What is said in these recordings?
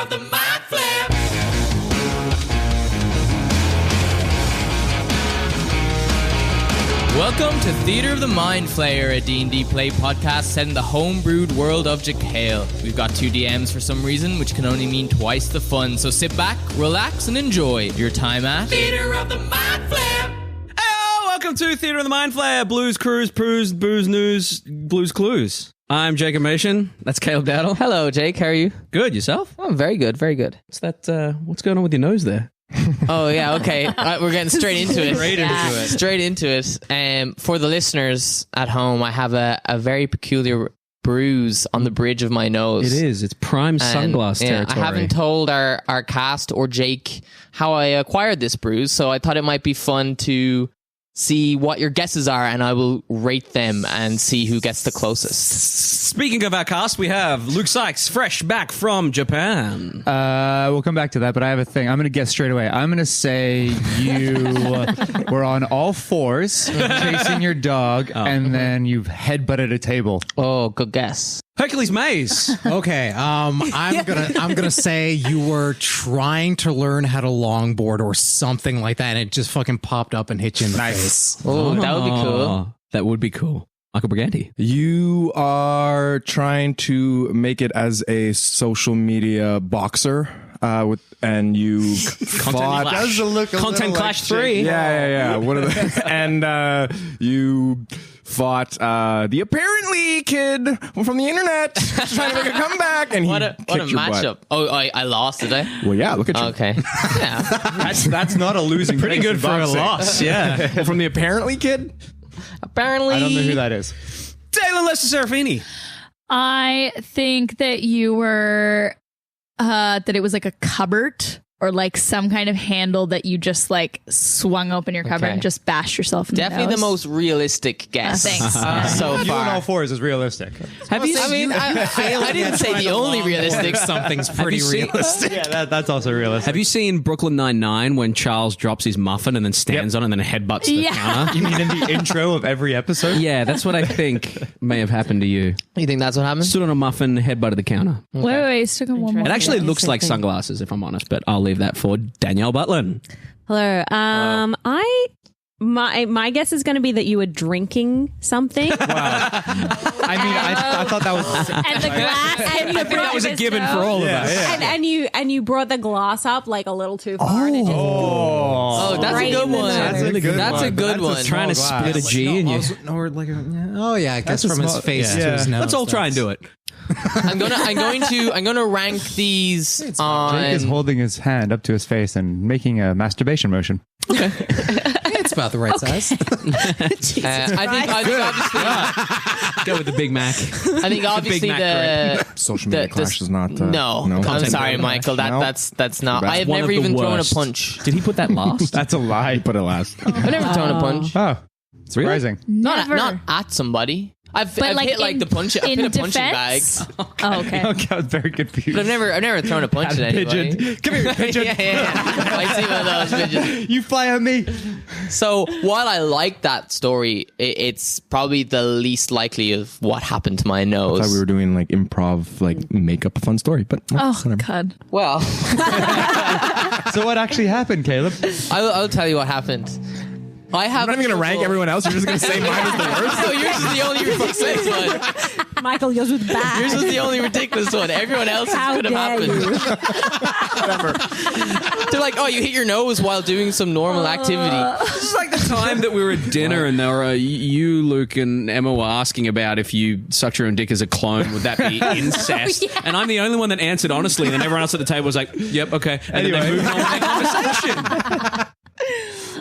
of the Mind Flayer. Welcome to Theatre of the Mind Flayer, a D&D play podcast set in the homebrewed world of Jekyll. We've got 2 DMs for some reason, which can only mean twice the fun. So sit back, relax, and enjoy your time at Theatre of the Mind Flayer. Hey, welcome to Theatre of the Mind Flayer, Blues Cruise, Booze News, Blues Clues. I'm Jacob Machin. That's Caleb Dowdall. Hello, Jake. How are you? Good, yourself? Oh, very good, very good. What's that? What's going on with your nose there? Oh, yeah, okay. We're getting straight into it. Straight into it. Straight into it. For the listeners at home, I have a very peculiar bruise on the bridge of my nose. It is. It's prime sunglass territory. I haven't told our cast or Jake how I acquired this bruise, so I thought it might be fun to see what your guesses are, and I will rate them and see who gets the closest. Speaking of our cast, we have Luke Sykes, fresh back from Japan. We'll come back to that, but I have a thing. I'm going to guess straight away. I'm going to say you were on all fours chasing your dog, and then you've headbutted a table. Oh, good guess. Hercules Maze. Okay, I'm gonna say you were trying to learn how to longboard or something like that, and it just fucking popped up and hit you in the face. Oh, that would be cool. That would be cool. Michael Briganti. You are trying to make it as a social media boxer, and you fought. Clash. Content Clash 3. Yeah. One of the, and you fought the apparently kid from the internet trying to make a comeback, and he What a matchup. butt. Oh, I lost, did I? Well, yeah, look at you. Okay. Yeah. That's not a losing. Pretty good for a loss, yeah. Well, from the apparently kid. Apparently. I don't know who that is. Daelyn Lester-Serafini. I think that you were, that it was like a cupboard or like some kind of handle that you just like swung open your cupboard and just bashed yourself in Definitely the the nose. most realistic guess. Thanks. So You on all far. fours is realistic. Have you I mean, I didn't say the only realistic. Something's pretty Have you seen- realistic. Yeah, that's also realistic. Have you seen Brooklyn Nine-Nine when Charles drops his muffin and then stands on it and then headbutts the counter? You mean in the intro of every episode? Yeah, that's what I think may have happened to you. You think that's what happened? Stood on a muffin, headbutted the counter. Wait, stick on one more. It actually looks like sunglasses, if I'm honest, but I'll leave that for Danielle Butlin. Hello. My guess is going to be that you were drinking something. I thought that was. And the glass. And you That was a given for all of us. and you brought the glass up like a little too far. And it just Oh, that's a Right good in the one. nose. That's a really good That's a one. good That's a one. Trying to split a G in you. Or like, oh yeah, I guess That's a from his small- face yeah. to his nose. Let's all try and do it. I'm gonna rank these Jake is on. holding his hand up to his face and making a masturbation motion. It's about the right size. I think obviously. Go with the Big Mac. I think obviously Mac Social media clash is not. No, I'm Content sorry, clash. Michael. No? That's not. That's I have one never of the even thrown a worst. punch. Did he put that last? That's a lie. Put it last. I've never thrown a punch. Oh, surprising. Not Never. at somebody. I've But like hit like in- the punch. I've in hit a punching bag. defense? Oh, okay. Okay, I was very confused. But I've never thrown a punch at anybody. Pigeon. Come here, pigeon. yeah. I see one of those pigeons. You fly at me. So while I like that story, it's probably the least likely of what happened to my I nose. thought we were doing like improv, like make up a fun story, but Oh, whatever. God. Well, So what actually happened, Caleb? I'll tell you what happened. I have. I'm not even gonna rank everyone else. You're just gonna say mine is the worst. No, yours is the only ridiculous one. Michael goes with bad. Yours was the only ridiculous one. Everyone else could have happened. They're like, oh, you hit your nose while doing some normal activity. This is like the time that we were at dinner and there were you, Luke, and Emma were asking about if you sucked your own dick as a clone, would that be incest? And I'm the only one that answered honestly, and then everyone else at the table was like, yep, okay. And then they moved on with their conversation.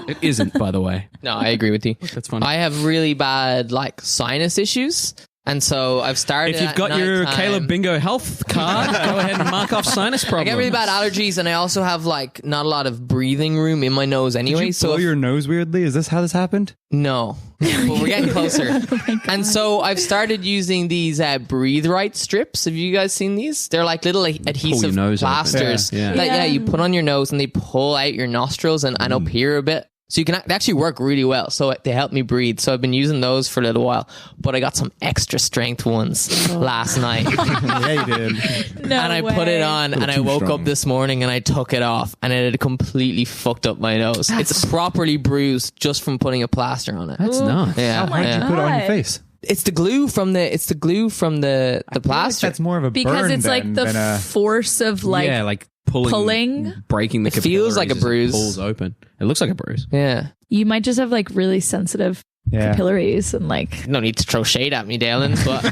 It isn't, by the way. No, I agree with you. That's funny. I have really bad like sinus issues. And so I've started. If you've got your Caleb Bingo health card, go ahead and mark off sinus I problems. get really bad allergies, and I also have like not a lot of breathing room in my nose anyway. Did you so blow if- your nose weirdly? Is this how this happened? no, but we're getting closer. And so I've started using these breathe right strips. Have you guys seen these? They're like little adhesive nose open. plasters Yeah. that Yeah. you put on your nose, and they pull out your nostrils and up here a bit. So they actually work really well. So they help me breathe. So I've been using those for a little while. But I got some extra strength ones last night. Yeah, you did. No And I way. put it on and I too woke strong. up this morning and I took it off and it had completely fucked up my nose. It's properly bruised just from putting a plaster on it. That's nice. Yeah. my yeah. God. Put it on your face. It's the glue from the plaster. That's more of a Because burn it's like then the than a. force of like, yeah, like pulling, breaking the It feels like a capillaries as it bruise. pulls open. It looks like a bruise. Yeah. you might just have like really sensitive Yeah. capillaries and like. No need to throw shade at me, Daelyn, but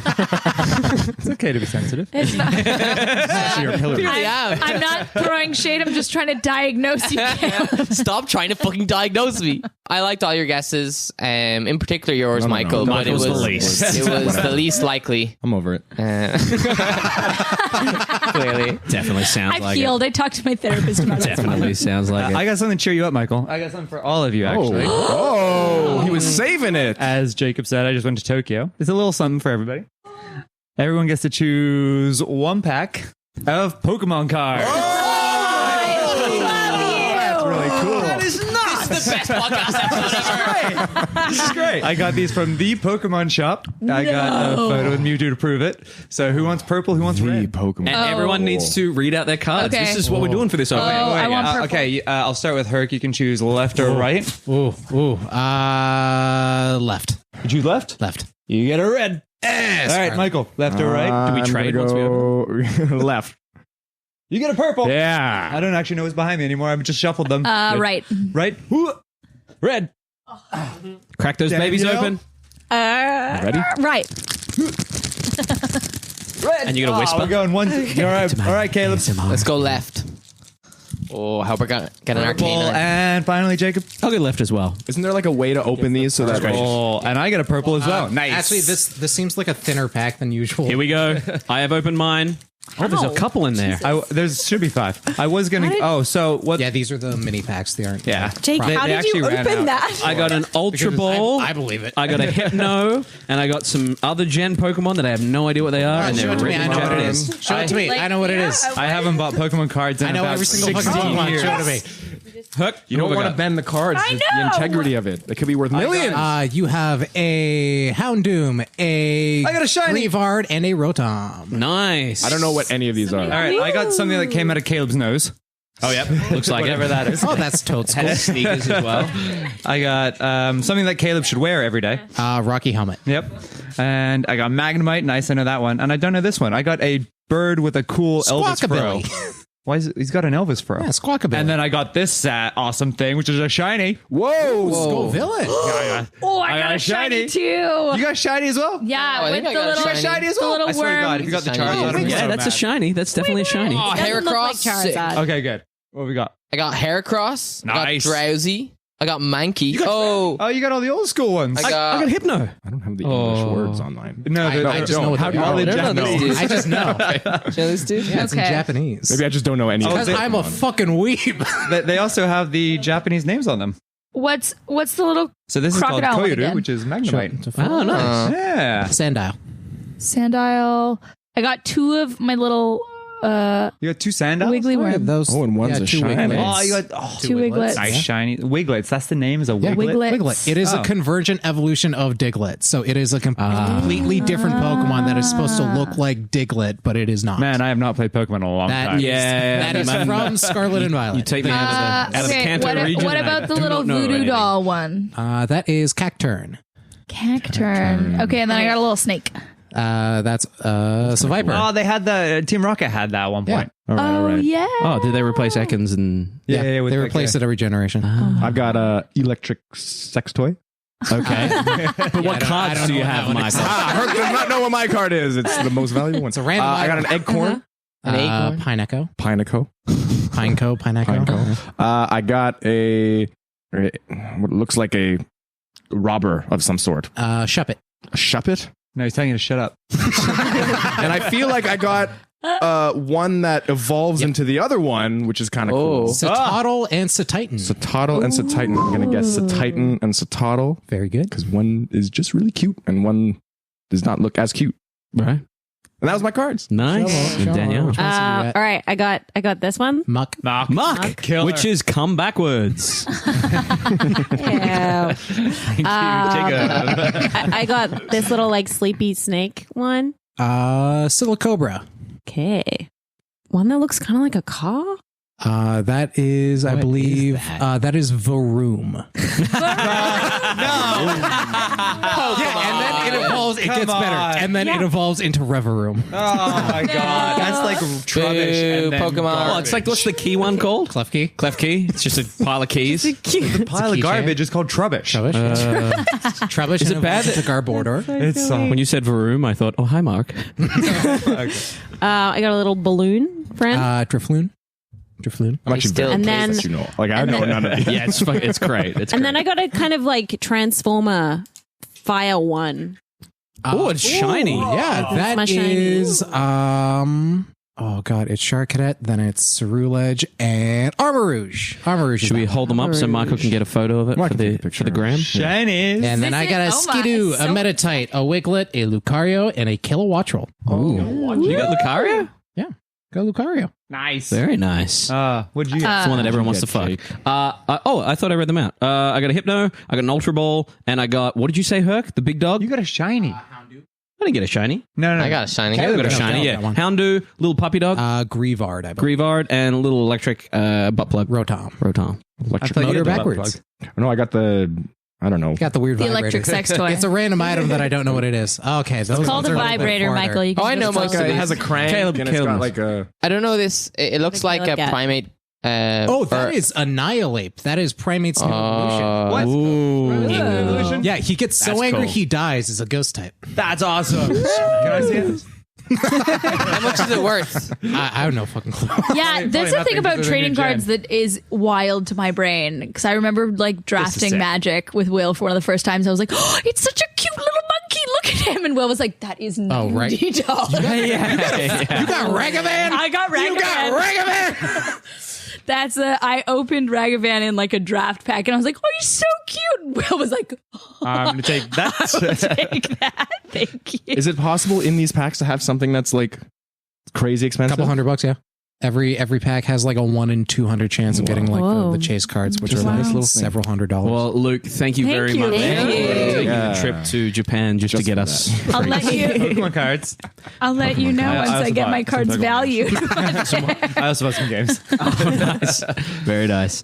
It's okay to be sensitive. It's not. yeah. I'm not throwing shade. I'm just trying to diagnose you. Caleb. Stop trying to fucking diagnose me. I liked all your guesses, in particular yours, No. Michael. But it Michael's was the least. It was the least likely. I'm over it. Clearly. Definitely sounds I've like healed. I talked to my therapist about it. Definitely sounds like it. I got something to cheer you up, Michael. I got something for all of you, actually. Oh, he was saving it. As Jacob said, I just went to Tokyo. It's a little something for everybody. Everyone gets to choose one pack of Pokemon cards. That's really cool. That is not. This is the best podcast episode ever. This is great. I got these from the Pokemon shop. I got a photo with Mewtwo to prove it. So who wants purple? Who wants red? Pokemon. And everyone needs to read out their cards. Okay. This is what we're doing for this opening. Oh, I want purple. Okay, I'll start with Herc. You can choose left or right. Left. You choose left? Left. You get a red. All right, Michael. Left or right? Do we trade once we open? Left. You get a purple. Yeah. I don't actually know what's behind me anymore. I've just shuffled them. Right. Right. Red. Crack those babies Danielle? open. Ready? Right. Red. And you're gonna whisper? We're going one. All right, Caleb. Let's go left. Oh, I hope we're gonna get an Purple. arcana. And finally, Jacob. I'll go left as well. Isn't there like a way to open these so that Purple. And I get a purple as well. Nice. Actually, this seems like a thinner pack than usual. Here we go. I have opened mine. Oh, there's a couple in there. There should be 5. I was gonna. Oh, so what? Yeah, these are the mini packs. They aren't. Yeah. Jake, They- how they did you actually ran open out. that? I got an Ultra Ball. I believe it. I got a Hypno, and I got some other gen Pokemon that I have no idea what they are. And Show they're it to me. written I know what it down. is. Show it to me. I know what it is. I haven't bought Pokemon cards in I know about every single 16 fucking Pokemon. years. Show it to me. Hook, you don't what we want to got? bend the cards. I The know. integrity of it. It could be worth millions. You have a Houndoom, I got a shiny. Greavard, and a Rotom. Nice. I don't know what any of these are. All right, I got something that came out of Caleb's nose. Oh, yep. Looks like Whatever it. that is. Oh, that's Toadstool. Sneakers as well. I got something that Caleb should wear every day. Rocky Helmet. Yep. And I got Magnemite. Nice, I know that one. And I don't know this one. I got a bird with a cool Elvis fro. Squawkabilly. Why is it? He's got an Elvis fro. Yeah, Squawkabilly. And then I got this awesome thing, which is a shiny. Whoa. Skull Villain. Oh, I got a shiny too. You got shiny as well? Yeah, I with think I the got a little shiny. as the little I swear to worm. God, if you got the Shiny. Charizard, I'm Yeah, so that's a mad. shiny. That's definitely a shiny. Oh, Doesn't look like Heracross. Sick. Charizard. Okay, good. What we got? I got Heracross. Nice. I got Drowsy. I got Mankey. Oh, Oh, you got all the old school ones. I got Hypno. I don't have the English words on mine. no, I just know what How they do are. you I don't know this dude. I just know. Do you know this dude? Yeah, it's in Okay. Japanese. Maybe I just don't know any of Because them. I'm a fucking weeb. they also have the Japanese names on them. What's the little So this is called crocodile one Koyoru, again? which is Magnemite. Oh, nice. Yeah. Sandile. Sandile? I got 2 of my little You got 2 Sandals? wiggly worm. Those. Oh, and one's a two shiny. Wigglets. Oh, you got 2 Wiglets. nice shiny Wiglets. That's the name. Is a Yeah, Wiglet. Wiglets. It is Oh. a convergent evolution of Diglett. So it is a completely different Pokemon that is supposed to look like Diglett, but it is not. Man, I have not played Pokemon in a long That time. Yeah, that is man. from Scarlet and Violet. You take me out of the Okay, Kanto what, region. what and I about the do little not know voodoo anything. doll one? That is Cacturn. Cacturn. Okay, and then I got a little snake. That's Seviper. Oh, they had the Team Rocket had that at one point. All right, all Oh right. yeah. Oh, did they replace Ekans and... Yeah, with they the- replace it every generation. I've got a electric sex toy. Okay. But what cards do you have, Michael? Herc does not know what my card is. It's the most valuable one. It's a random I got an item. Eggcorn. An acorn. Pineco. Pineco. Pineco. I got what looks like a robber of some sort. Shuppet. A Shuppet? No, he's telling you to shut up. And I feel like I got one that evolves into the other one, which is kind of cool. Satotl and Satitan. Satotl and Satitan. I'm going to guess Satitan and Satotl Very good. because one is just really cute and one does not look as cute. Right. And that was my cards. Nice. And Danielle. All right, I got this one. Muck. Muck, Killer. which is come backwards. Yeah. Jacob. I got this little like sleepy snake one. Silicobra. Okay. One that looks kind of like a caw. That is, I believe, that is Varoom. And then it evolves. It gets better, and then it evolves into Reveroom. Oh my god, that's like trubbish. And then Pokemon. Oh, it's like, what's the key one called? Clef key. Clef key. It's just a pile of keys. The pile of garbage is called trubbish. Trubbish. Is it bad It's a Garbodor. It's When you said Varoom, I thought, oh, hi, Mark. I got a little balloon friend. Drifloon. I'm actually Still- very And pleased then- that you know. Like, I know none of these. Yeah, it's great. It's and great. then I got a kind of like Transformer Fire one. Oh, it's shiny. Yeah, my that shiny. is. Oh god, it's Shark Cadet, then it's Ceruledge and Armor Rouge. Armor Rouge. is Should we that hold them up so Michael can get a photo of it Michael for can the take a for the picture. gram? Shiny. one. And then I got a Skidoo, a Metatite, a Wiglet, a Lucario, and a Kilowattrell. You got Lucario? Yeah, go Lucario. Nice. Very nice. What'd you get? It's the one that everyone wants to fuck. I thought I read them out. I got a Hypno, I got an Ultra Ball, and I got, what did you say, Herc? The big dog? You got a shiny. I didn't get a shiny. No. I got a shiny. I got a shiny, yeah. that one. Houndoom, little puppy dog, Grievard, I believe. Grievard, and a little electric butt plug. Rotom. Electric thought you Motor had the butt backwards. No, I got the, I don't know. Got the weird The vibrator. electric sex toy. It's a random item that I don't know what it is. Okay, those It's called ones a are little bit vibrator, farther. Michael. You can Oh, I know just most call of it. It has a crank Caleb and it's got knows. like a... I don't know this. It looks Take a like look a at. primate. That is Annihilate. That is Primate's new evolution. What? Ooh. Yeah, he gets so That's angry cool. he dies as a ghost type. That's awesome. Can I see it? How much is it worth? I have no fucking clue. Yeah, there's a nothing thing about because of the trading new gen. cards that is wild to my brain. Because I remember like drafting sick. Magic with Will for one of the first times. I was like, oh, it's such a cute little monkey. Look at him. And Will was like, that is Oh, right. Dowdall. You got Ragavan? I got Ragavan. You got Ragavan? That's I opened Ragavan in like a draft pack, and I was like, "Oh, he's so cute." Will was like, I'm gonna take that. "Take that, thank you." Is it possible in these packs to have something that's like crazy expensive? Couple $100, yeah. Every pack has like a 1 in 200 chance of getting like Whoa. the chase cards, which Just are a nice like little thing. several $100. Well, Luke, thank you very much Thank you. for taking Yeah. a trip to Japan just to Just get for us. I'll let you. Pokemon cards. I'll let you know I once I also get bought my some cards Pokemon valued. I also bought some games. Nice. Very nice.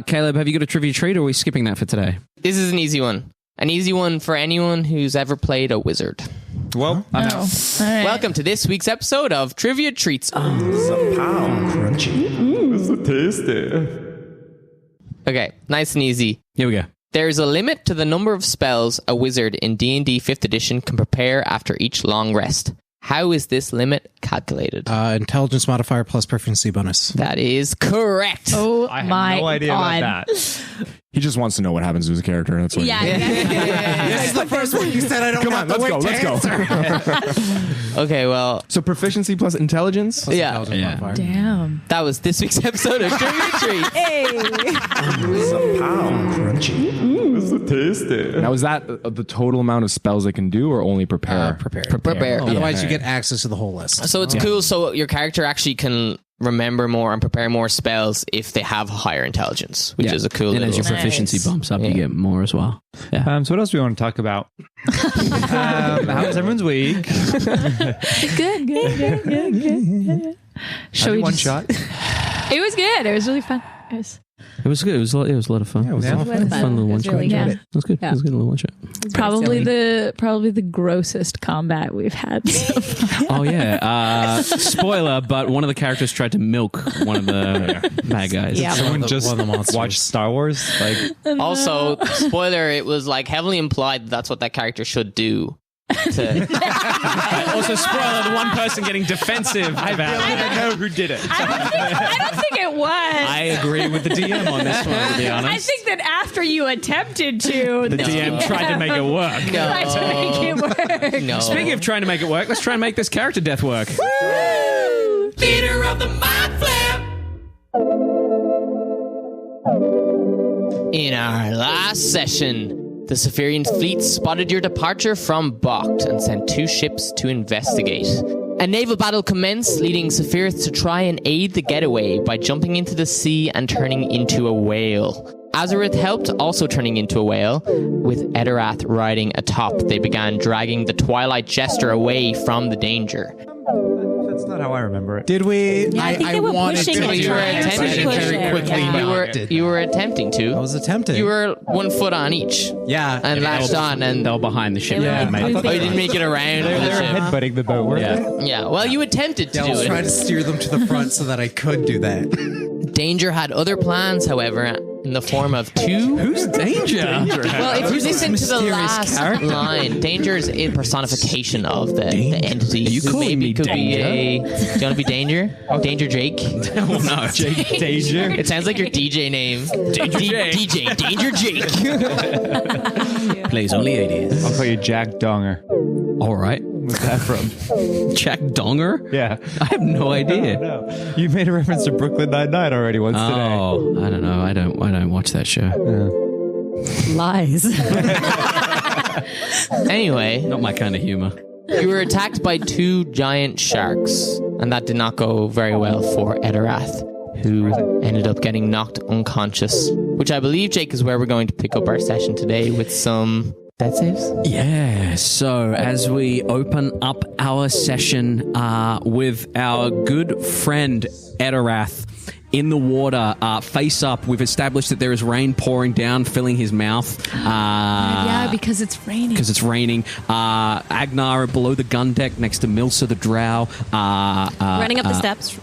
Caleb, have you got a trivia treat or are we skipping that for today? This is an easy one. An easy one for anyone who's ever played a wizard. Well, I know. All right. Welcome to this week's episode of Trivia Treats. Okay, nice and easy. Here we go. There is a limit to the number of spells a wizard in D&D 5th edition can prepare after each long rest. How is this limit calculated? Intelligence modifier plus proficiency bonus. That is correct. Oh I my have no idea god! about that. He just wants to know what happens to his character. That's what Yeah, This is the first one you said I don't Come on, let's go. Okay, well, So proficiency plus intelligence? yeah, Intelligence modifier. Damn. that was this week's episode of Trivia Treats. Now, is that the total amount of spells they can do or only prepare? Prepare. Otherwise, you get access to the whole list. So it's cool. So your character actually can remember more and prepare more spells if they have higher intelligence, which is a cool. And as your little- proficiency Nice. bumps up, you get more as well. Yeah. So what else do we want to talk about? How was everyone's week? Good. Shall we One just- shot. It was good. It was really fun. It was It was good. It was a lot of fun. Yeah, it was a lot of fun. Fun little one shot. really good. It was good. Yeah. It was a good little one shot. probably the grossest combat we've had so far. Oh yeah. Spoiler, but one of the characters tried to milk one of the bad guys. Yeah. Someone One just of the monsters. watched Star Wars. Like, Also, spoiler, it was like heavily implied that that's what that character should do. Also, spoiler: the one person getting defensive about it. I know who did it. I don't think it was. I agree with the DM on this one, to be honest. I think that after you attempted to, the DM tried to make it work. tried to make it work. No. Speaking of trying to make it work, let's try and make this character death work. Leader of the Mind Flip. In our last session, The Safirien fleet spotted your departure from Bocht and sent 2 ships to investigate. A naval battle commenced, leading Safirith to try and aid the getaway by jumping into the sea and turning into a whale. Azorith helped, also turning into a whale. With Etterath riding atop, they began dragging the Twilight Jester away from the danger. That's not how I remember it. Did we? Yeah, I think they were wanted pushing to it. You were Trying to attempting push very it. quickly. Yeah. You were attempting to. I was attempting. You were 1 foot on each yeah. and latched on, and They were behind the ship. Yeah. Made it. oh, you didn't make it around. They were headbutting the boat, weren't they? Yeah, well, you attempted to I do was trying it. to steer them to the front so that I could do that. Danger had other plans, however, in the form of 2. Who's Danger? Well, if you listen to the mysterious last character. line, Danger is a personification of the entity. Are you who calling maybe me could Danger? be a. Do you want to be Danger? Danger Jake? Oh, no. Danger. It sounds like your DJ name. Danger Jake. DJ Danger Jake. Plays only 80s. I'll call you Jack Donger. All right. Where's that from? Jack Donger? Yeah. I have no idea. No. You made a reference to Brooklyn Nine-Nine already once today. Oh, I don't know. I don't watch that show. Lies. Anyway, Not my kind of humor. you were attacked by 2 giant sharks, and that did not go very well for Etterath, who ended up getting knocked unconscious, which I believe, Jake, is where we're going to pick up our session today with some death saves. Yeah, so as we open up our session with our good friend Etterath in the water, face up, we've established that there is rain pouring down, filling his mouth. Yeah, because it's raining. Because it's raining. Agenar below the gun deck next to Milsa the Drow. Running up the steps.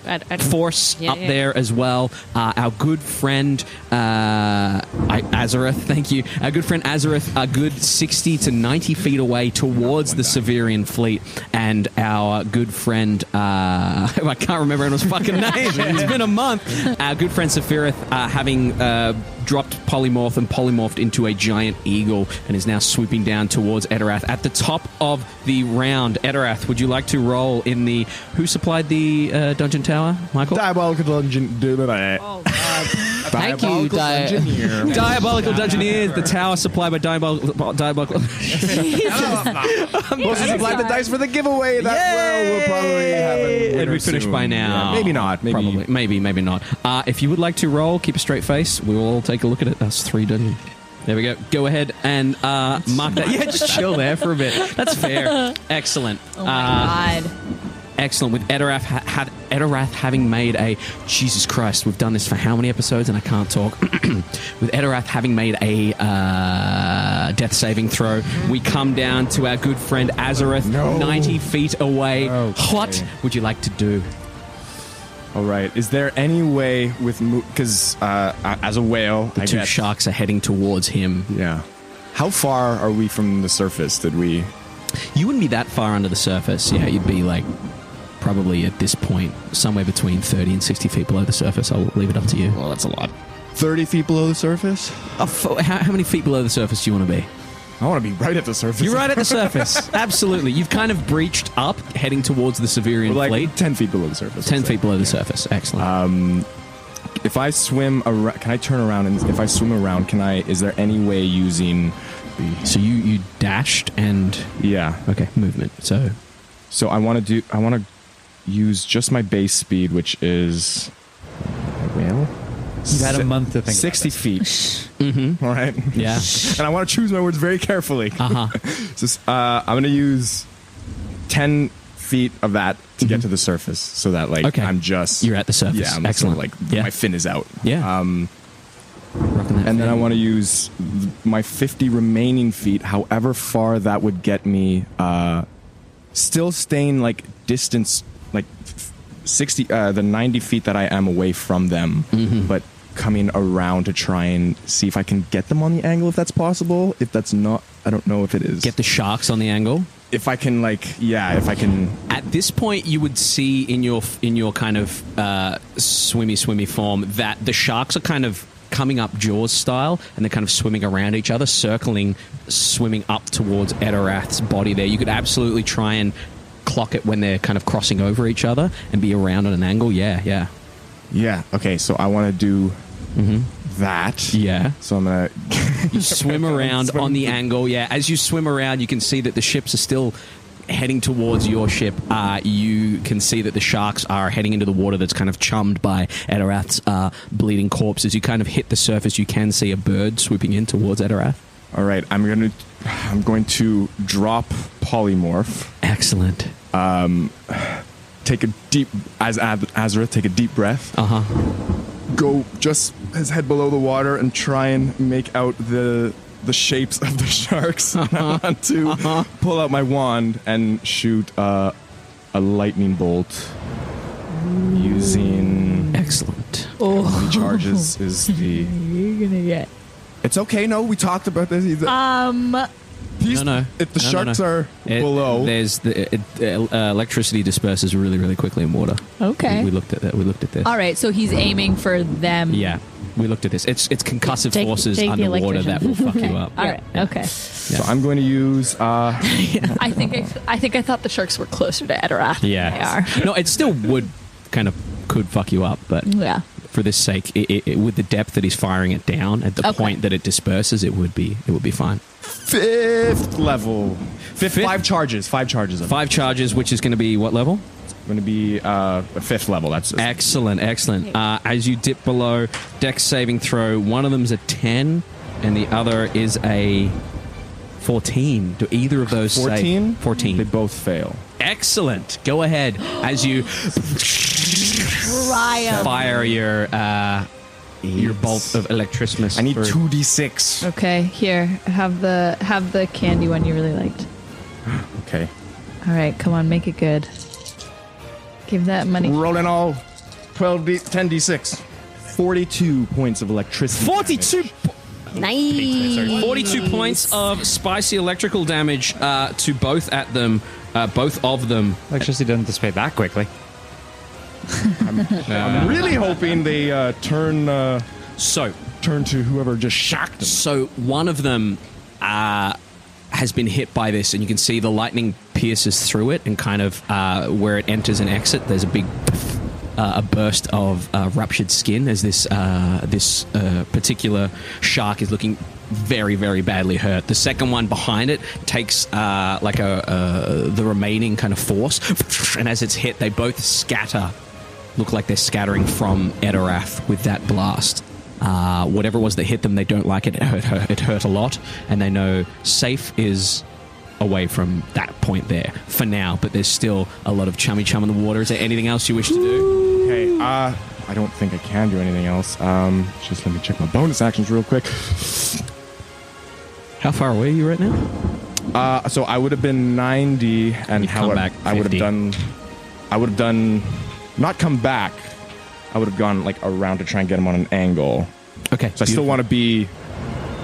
Force Yeah, up yeah. there as well. Our good friend Azorith, thank you. Our good friend Azorith, a good 60 to 90 feet away towards the Safirien fleet. And our good friend, I can't remember anyone's fucking name. It's been a month. Our good friend Safirith, having dropped polymorph and polymorphed into a giant eagle and is now swooping down towards Etterath. At the top of the round, Etterath, would you like to roll in the... Who supplied the dungeon tower, Michael? Diabolical dungeon. Oh, God. Thank you, Dungeoneer. Diabolical Dungeoneers, the tower supplied by Diabolical... We'll supply the dice for the giveaway. That we'll probably have a winner It'll be finished soon. by now. Yeah, maybe not. Maybe not. If you would like to roll, keep a straight face. We will all take a look at it. That's 3 dungeon. There we go. Go ahead and mark that. Yeah, just chill there for a bit. That's fair. Excellent. Oh my God. Excellent. With Etterath, Etterath having made a... Jesus Christ, we've done this for how many episodes and I can't talk. With Etterath having made a death saving throw, we come down to our good friend Azorith, 90 feet away. Okay. What would you like to do? All right. Is there any way with... Because as a whale, The 2 sharks are heading towards him. Yeah. How far are we from the surface? Did we... You wouldn't be that far under the surface. Yeah, you'd be like... Probably at this point, somewhere between 30 and 60 feet below the surface. I'll leave it up to you. Well, that's a lot. 30 feet below the surface? How many feet below the surface do you want to be? I want to be right at the surface. You're right at the surface. Absolutely. You've kind of breached up, heading towards the Safirien like fleet. 10 feet below the surface. 10 let's say. feet below the surface. Excellent. If I swim around, can I turn around? And if I swim around, is there any way using the... So you dashed and... Yeah. Okay, movement. So I want to use just my base speed, which is... Well... You've had a month to think 60 feet. Mm-hmm. All right. yeah. And I want to choose my words very carefully. Uh-huh. So, I'm going to use 10 feet of that to get to the surface, so that Okay. I'm just... You're at the surface. Yeah, I'm Excellent. Sort of Yeah. my fin is out. Yeah. Rocking that And then fin. I want to use my 50 remaining feet, however far that would get me, still staying distance, 60, the 90 feet that I am away from them, but coming around to try and see if I can get them on the angle, if that's possible. If that's not, I don't know if it is. Get the sharks on the angle. If I can, if I can... At this point, you would see in your kind of swimmy form that the sharks are kind of coming up Jaws style, and they're kind of swimming around each other, swimming up towards Etterath's body there. You could absolutely try and clock it when they're kind of crossing over each other and be around at an angle. Yeah. Yeah, okay, so I want to do that. Yeah. So I'm going to... You swim around on the angle. Yeah, as you swim around, you can see that the ships are still heading towards your ship. You can see that the sharks are heading into the water that's kind of chummed by Etterath's bleeding corpse. As you kind of hit the surface, you can see a bird swooping in towards Etterath. All right, I'm going to drop polymorph. Excellent. Take a deep, as Azorith, take a deep breath. Go just his head below the water and try and make out the shapes of the sharks. And I want to pull out my wand and shoot a lightning bolt using. Excellent. How many charges is the? You're gonna get. It's okay. No, we talked about this. No. If the sharks are below, there's the electricity disperses really, really quickly in water. Okay. We looked at that. We looked at this. All right, so he's aiming for them. Yeah, we looked at this. It's concussive forces take the underwater that will fuck you up. All right. Okay. so I'm going to use. I think I thought the sharks were closer to Etterath. Yeah. They are. No, it still could fuck you up, but Yeah. for this sake, it with the depth that he's firing it down at the point that it disperses, it would be fine. Fifth level. Fifth? 5 charges. 5 charges. 5 charges, which is going to be what level? Going to be a 5th level. That's Excellent. As you dip below, dex saving throw. One of them's a 10, and the other is a 14. Do either of those 14? 14. They both fail. Excellent. Go ahead as you fire your bolt of electricity. I need 2d6. Okay, here. Have the candy one you really liked. Okay. All right, come on, make it good. Give that money. Rolling all 10d6. 42 points of electricity. 42. Nice. 42 points of spicy electrical damage to both of them. Electricity doesn't dissipate that quickly. I'm really hoping they turn to whoever just shocked them. So one of them has been hit by this, and you can see the lightning pierces through it, and kind of where it enters and exits, there's a big a burst of ruptured skin as this particular shark is looking very, very badly hurt. The second one behind it takes the remaining kind of force, and as it's hit, they both scatter. Look like they're scattering from Etterath with that blast. Whatever it was that hit them, they don't like it. It hurt a lot, and they know safe is away from that point there for now, but there's still a lot of chum in the water. Is there anything else you wish to do? Okay, I don't think I can do anything else. Just let me check my bonus actions real quick. How far away are you right now? So I would have been 90, and You'd come back I would have 50. done, not come back. I would have gone like around to try and get him on an angle. Okay. So I still want to be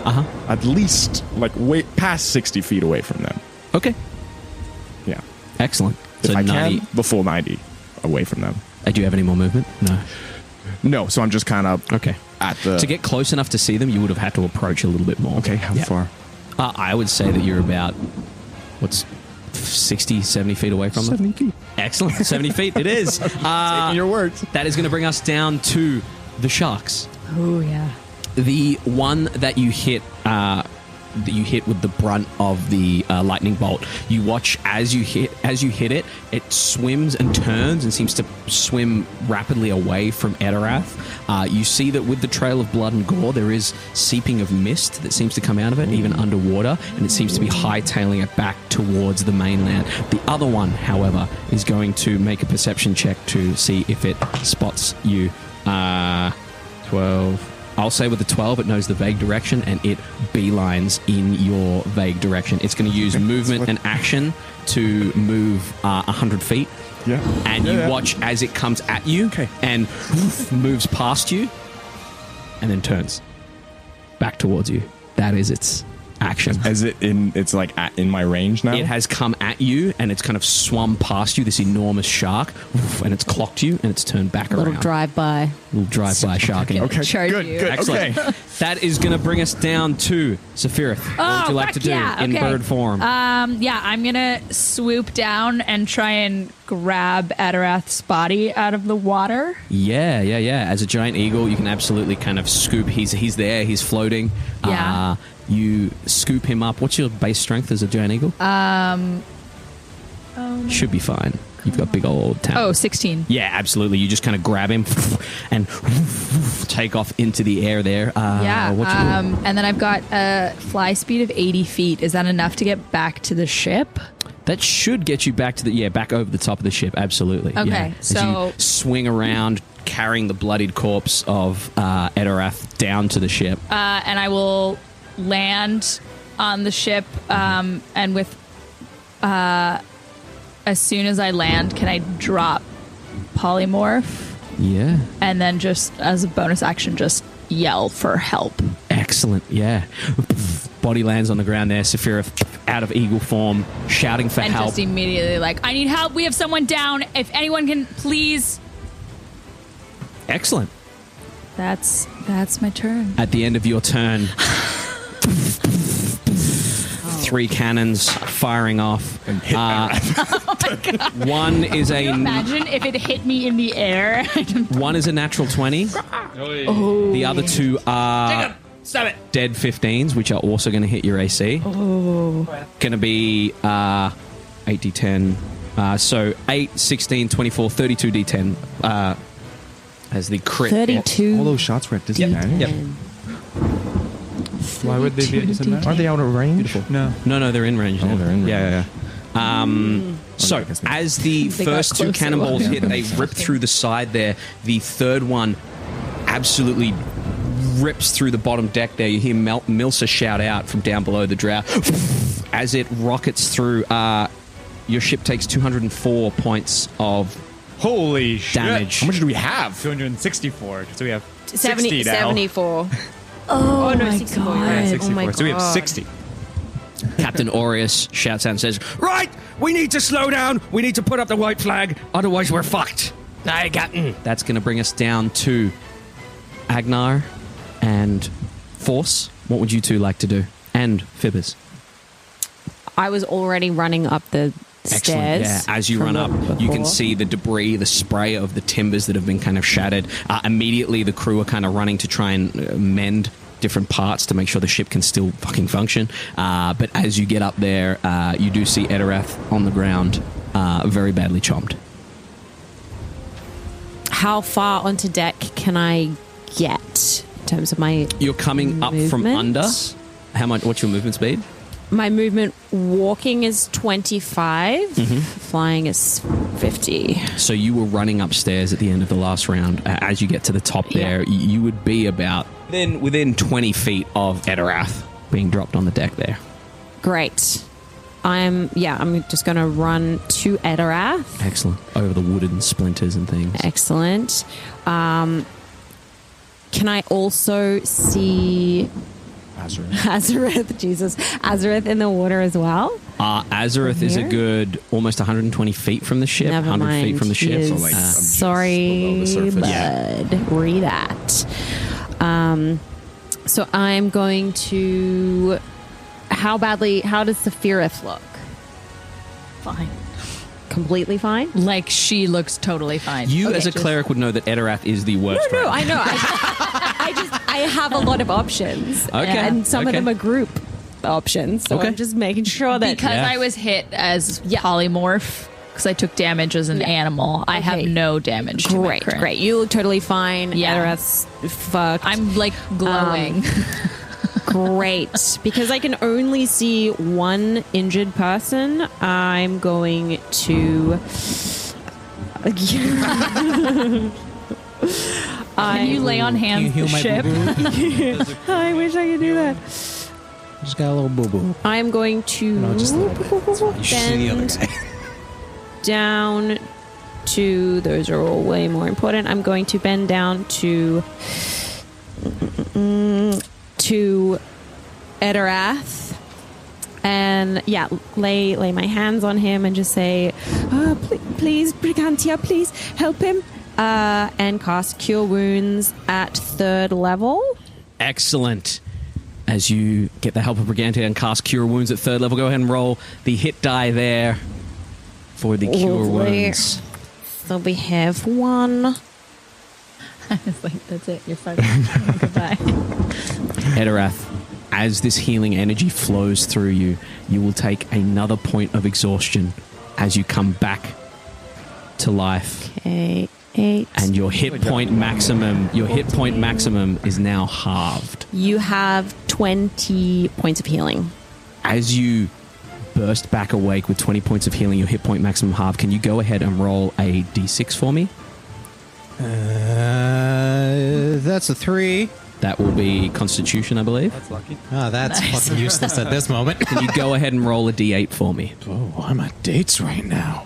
at least like way past 60 feet away from them. Okay. Yeah. Excellent. If So I 90. can, the full 90 away from them. Do you have any more movement? No. No, so I'm just kind of Okay. at the... To get close enough to see them, you would have had to approach a little bit more. Okay, how far? I would say that you're about, 60, 70 feet away from them? 70 feet. Excellent. 70 feet. It is. Taking your words. That is going to bring us down to the sharks. Oh yeah. The one that you hit with the brunt of the lightning bolt, you watch as you hit it, it swims and turns and seems to swim rapidly away from Etterath. You see that with the trail of blood and gore, there is seeping of mist that seems to come out of it, even underwater, and it seems to be hightailing it back towards the mainland. The other one, however, is going to make a perception check to see if it spots you. 12. I'll say with the 12, it knows the vague direction, and it beelines in your vague direction. It's going to use movement and action to move 100 feet. Yeah. And you watch as it comes at you and moves past you and then turns back towards you. That is its action. It's like in my range now? It has come at you and it's kind of swum past you, this enormous shark, and it's clocked you and it's turned back around. Little drive-by. Little drive-by sharking. Okay, Charge good. you. Excellent. Okay. That is going to bring us down to Safirith. What would you like to do in bird form? Yeah, I'm gonna swoop down and try and grab Etterath's body out of the water. Yeah. As a giant eagle, you can absolutely kind of scoop. He's there. He's floating. Yeah. You scoop him up. What's your base strength as a giant eagle? Should be fine. You've got big old talons. 16. Yeah, absolutely. You just kind of grab him and take off into the air there. What you doing? And then I've got a fly speed of 80 feet. Is that enough to get back to the ship? That should get you back to back over the top of the ship. Absolutely. Okay, yeah. so- As you swing around, carrying the bloodied corpse of Etterath down to the ship. And I will land on the ship, and with as soon as I land, can I drop polymorph? Yeah. And then just as a bonus action, just yell for help. Excellent. Yeah. Body lands on the ground there. Safirith out of eagle form, shouting for And help. just immediately like, I need help. We have someone down. If anyone can please. Excellent. That's my turn. At the end of your turn, 3 cannons firing off. One is Imagine if it hit me in the air. one is a natural 20. The other 2 are dead 15s, which are also going to hit your AC. Going to be 8d10. So 8, 16, 24, 32 d10 as the crit. 32. All those shots were at disadvantage. Yep. Why would they be at disadvantage? Aren't they out of range? No. No, they're in range. Now. they're in range. Yeah. So, as the They got first 2 closer. cannonballs hit, they rip through the side there. The third one absolutely rips through the bottom deck there. You hear Milsa shout out from down below the drow. As it rockets through, your ship takes 204 points of Holy shit. damage. How much do we have? 264. So we have 70, 60 now. 74. Oh, no, my 64. God. Yeah, Oh 64. my So we have God. 60. Captain Aureus shouts out and says, "Right, we need to slow down. We need to put up the white flag. Otherwise, we're fucked." Aye, Captain. That's going to bring us down to Agenar and Force. What would you two like to do? And Fibbers. I was already running up the Excellent. stairs. Yeah, as you run up, you can see the debris, the spray of the timbers that have been kind of shattered. Immediately, the crew are kind of running to try and mend different parts to make sure the ship can still fucking function. But as you get up there, you do see Etterath on the ground, very badly chomped. How far onto deck can I get in terms of my You're coming up from movement? under. How much? What's your movement speed? My movement? Walking is 25. Flying is 50. So you were running upstairs at the end of the last round. As you get to the top there, you would be about within 20 feet of Etterath being dropped on the deck there. Great. I'm just going to run to Etterath. Excellent. Over the wooden splinters and things. Excellent. Can I also see Azorith? Jesus. Azorith in the water as well? Azorith is a here? good almost 150 feet from the ship. Never 100 mind. feet from the He ship. is- So like, sorry, below the surface. bud. Read that. So I'm going to... How does Safirith look? Fine. Completely fine? Like, she looks totally fine. you Okay, as a just- cleric would know that Etterath is the worst. No, right I know. I have a lot of options. Okay, And some of okay. them are group options. So Okay. I'm just making sure that... Because I was hit as polymorph, because I took damage as an animal. I have Okay. no damage to my current. Great. You look totally fine. Yeah. Etterath's fucked. I'm like glowing. Great. Because I can only see one injured person, I'm going to... Can you lay on hands the ship? I wish I could do that. Just got a little boo-boo. I'm going to bend down to... Those are all way more important. I'm going to bend down to Etterath and lay my hands on him and just say, please, Brigantia, please help him, and cast Cure Wounds at 3rd level. Excellent. As you get the help of Briganti and cast Cure Wounds at 3rd level, go ahead and roll the hit die there for the Cure Lovely. Wounds. So we have 1. It's like, that's it. You're fucking goodbye. Etterath as this healing energy flows through you, you will take another point of exhaustion as you come back to life. Okay, 8. And your hit point maximum is now halved. You have 20 points of healing. As you burst back awake with 20 points of healing, your hit point maximum halved. Can you go ahead and roll a d6 for me? That's a 3. That will be Constitution, I believe. That's lucky. Oh, that's fucking useless at this moment. Can you go ahead and roll a d8 for me? Oh, I'm at dates right now.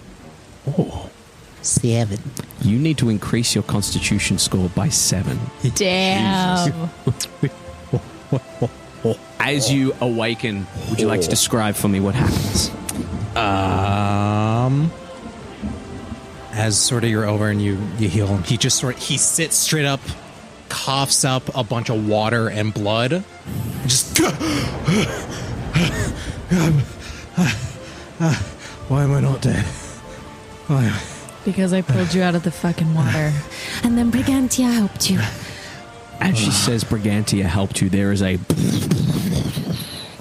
Oh. 7. You need to increase your Constitution score by 7. Damn. As you awaken, would you like to describe for me what happens? As sort of you're over and you heal him, he sits straight up, coughs up a bunch of water and blood, and just why am I not dead? Why? Because I pulled you out of the fucking water. And then Brigantia helped you. As she says Brigantia helped you, there is a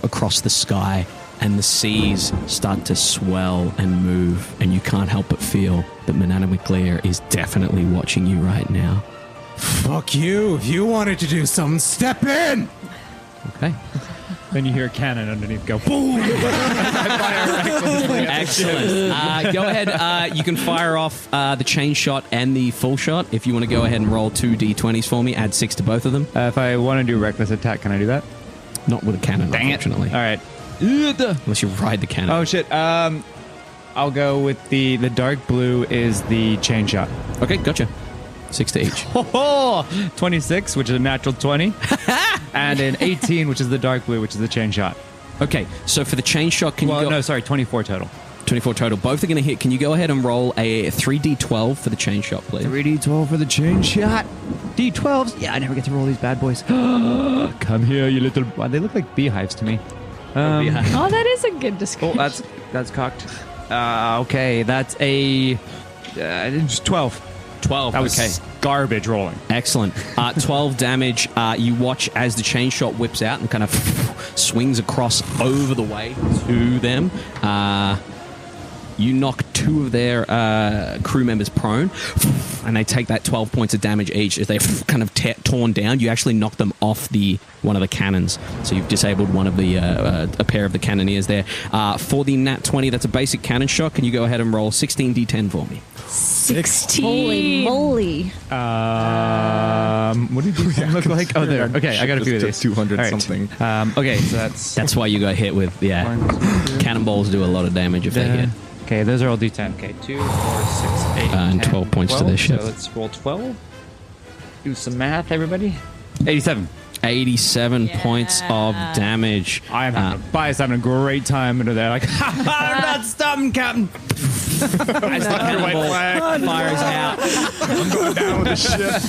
across the sky, and the seas start to swell and move, and you can't help but feel that Manana McLear is definitely watching you right now. Fuck you! If you wanted to do something, step in! Okay. Then you hear a cannon underneath go boom. Excellent. Go ahead. You can fire off the chain shot and the full shot. If you want to go ahead and roll 2 d20s for me, add 6 to both of them. If I want to do reckless attack, can I do that? Not with a cannon, unfortunately. All right. Unless you ride the cannon. Oh shit. I'll go with the dark blue is the chain shot. Okay, gotcha. 6 to each. 26, which is a natural 20. And an 18, which is the dark blue, which is the chain shot. Okay, so for the chain shot, can you go... No, sorry, 24 total. 24 total. Both are going to hit. Can you go ahead and roll a 3d12 for the chain shot, please? 3d12 for the chain shot. D12s. Yeah, I never get to roll these bad boys. Come here, you little... Wow, they look like beehives to me. Oh, that is a good description. Oh, that's cocked. Okay, that's a... It's 12. 12. That was garbage rolling. Excellent. 12 damage. You watch as the chain shot whips out and kind of swings across over the way to them. You knock 2 of their crew members prone, and they take that 12 points of damage each as they kind of torn down. You actually knock them off one of the cannons, so you've disabled one of the a pair of the cannoneers there. For the nat 20, that's a basic cannon shot. Can you go ahead and roll 16 d10 for me? 16. Holy moly. What did you look like? Oh, there. Okay, I got a few of these. 200 right. something. Okay, so That's why you got hit with, cannonballs do a lot of damage if they hit. Okay, those are all D10. Okay, 2, 4, 6, 8, and 10, 12 points to their ship. So let's roll 12. Do some math, everybody. 87. 87 points of damage. I'm having a great time under there. Like, I'm not stopping, Captain. As the cannonball fires out, I'm going down with the ship.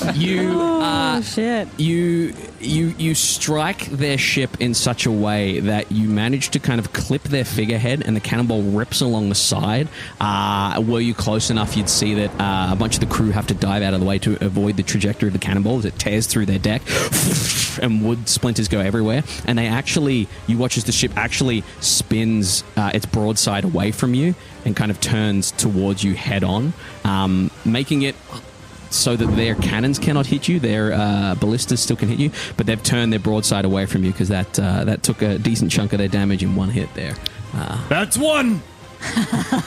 You strike their ship in such a way that you manage to kind of clip their figurehead, and the cannonball rips along the side. Were you close enough, you'd see that a bunch of the crew have to dive out of the way to avoid the trajectory of the cannonball as it tears through their deck, and wood splinters go everywhere. And you watch as the ship actually spins its broadside away from you and kind of turns towards you head on, making it so that their cannons cannot hit you. Their ballistas still can hit you, but they've turned their broadside away from you because that took a decent chunk of their damage in one hit there. That's one.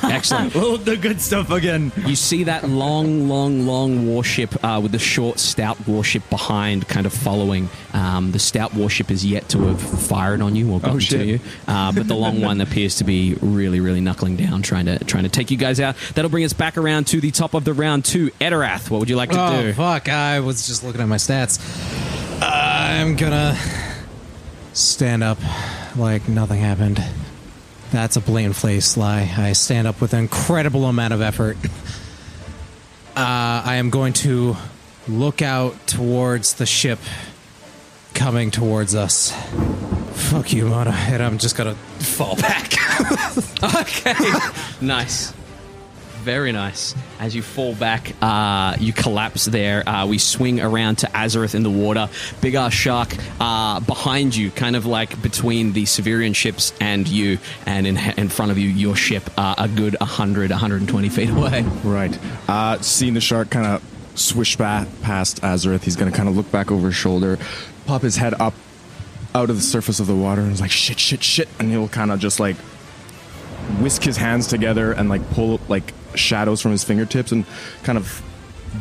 Excellent. Oh, the good stuff again. You see that long warship with the short, stout warship behind kind of following. The stout warship is yet to have fired on you or gotten to you. But the long one appears to be really, really knuckling down, trying to take you guys out. That'll bring us back around to the top of the round 2. Etterath, what would you like to do? Oh, fuck. I was just looking at my stats. I'm gonna stand up like nothing happened. That's a blatant face lie. I stand up with an incredible amount of effort. I am going to look out towards the ship coming towards us. Fuck you, Mona. And I'm just going to fall back. Okay. Nice. Very nice. As you fall back, you collapse there. We swing around to Azorith in the water. Big ass shark behind you, kind of like between the Safirien ships and you, and in front of you, your ship, a good 120 feet away. Right. Seeing the shark kind of swish past Azorith, he's going to kind of look back over his shoulder, pop his head up out of the surface of the water, and he's like, shit. And he'll kind of just like whisk his hands together and like pull like shadows from his fingertips and kind of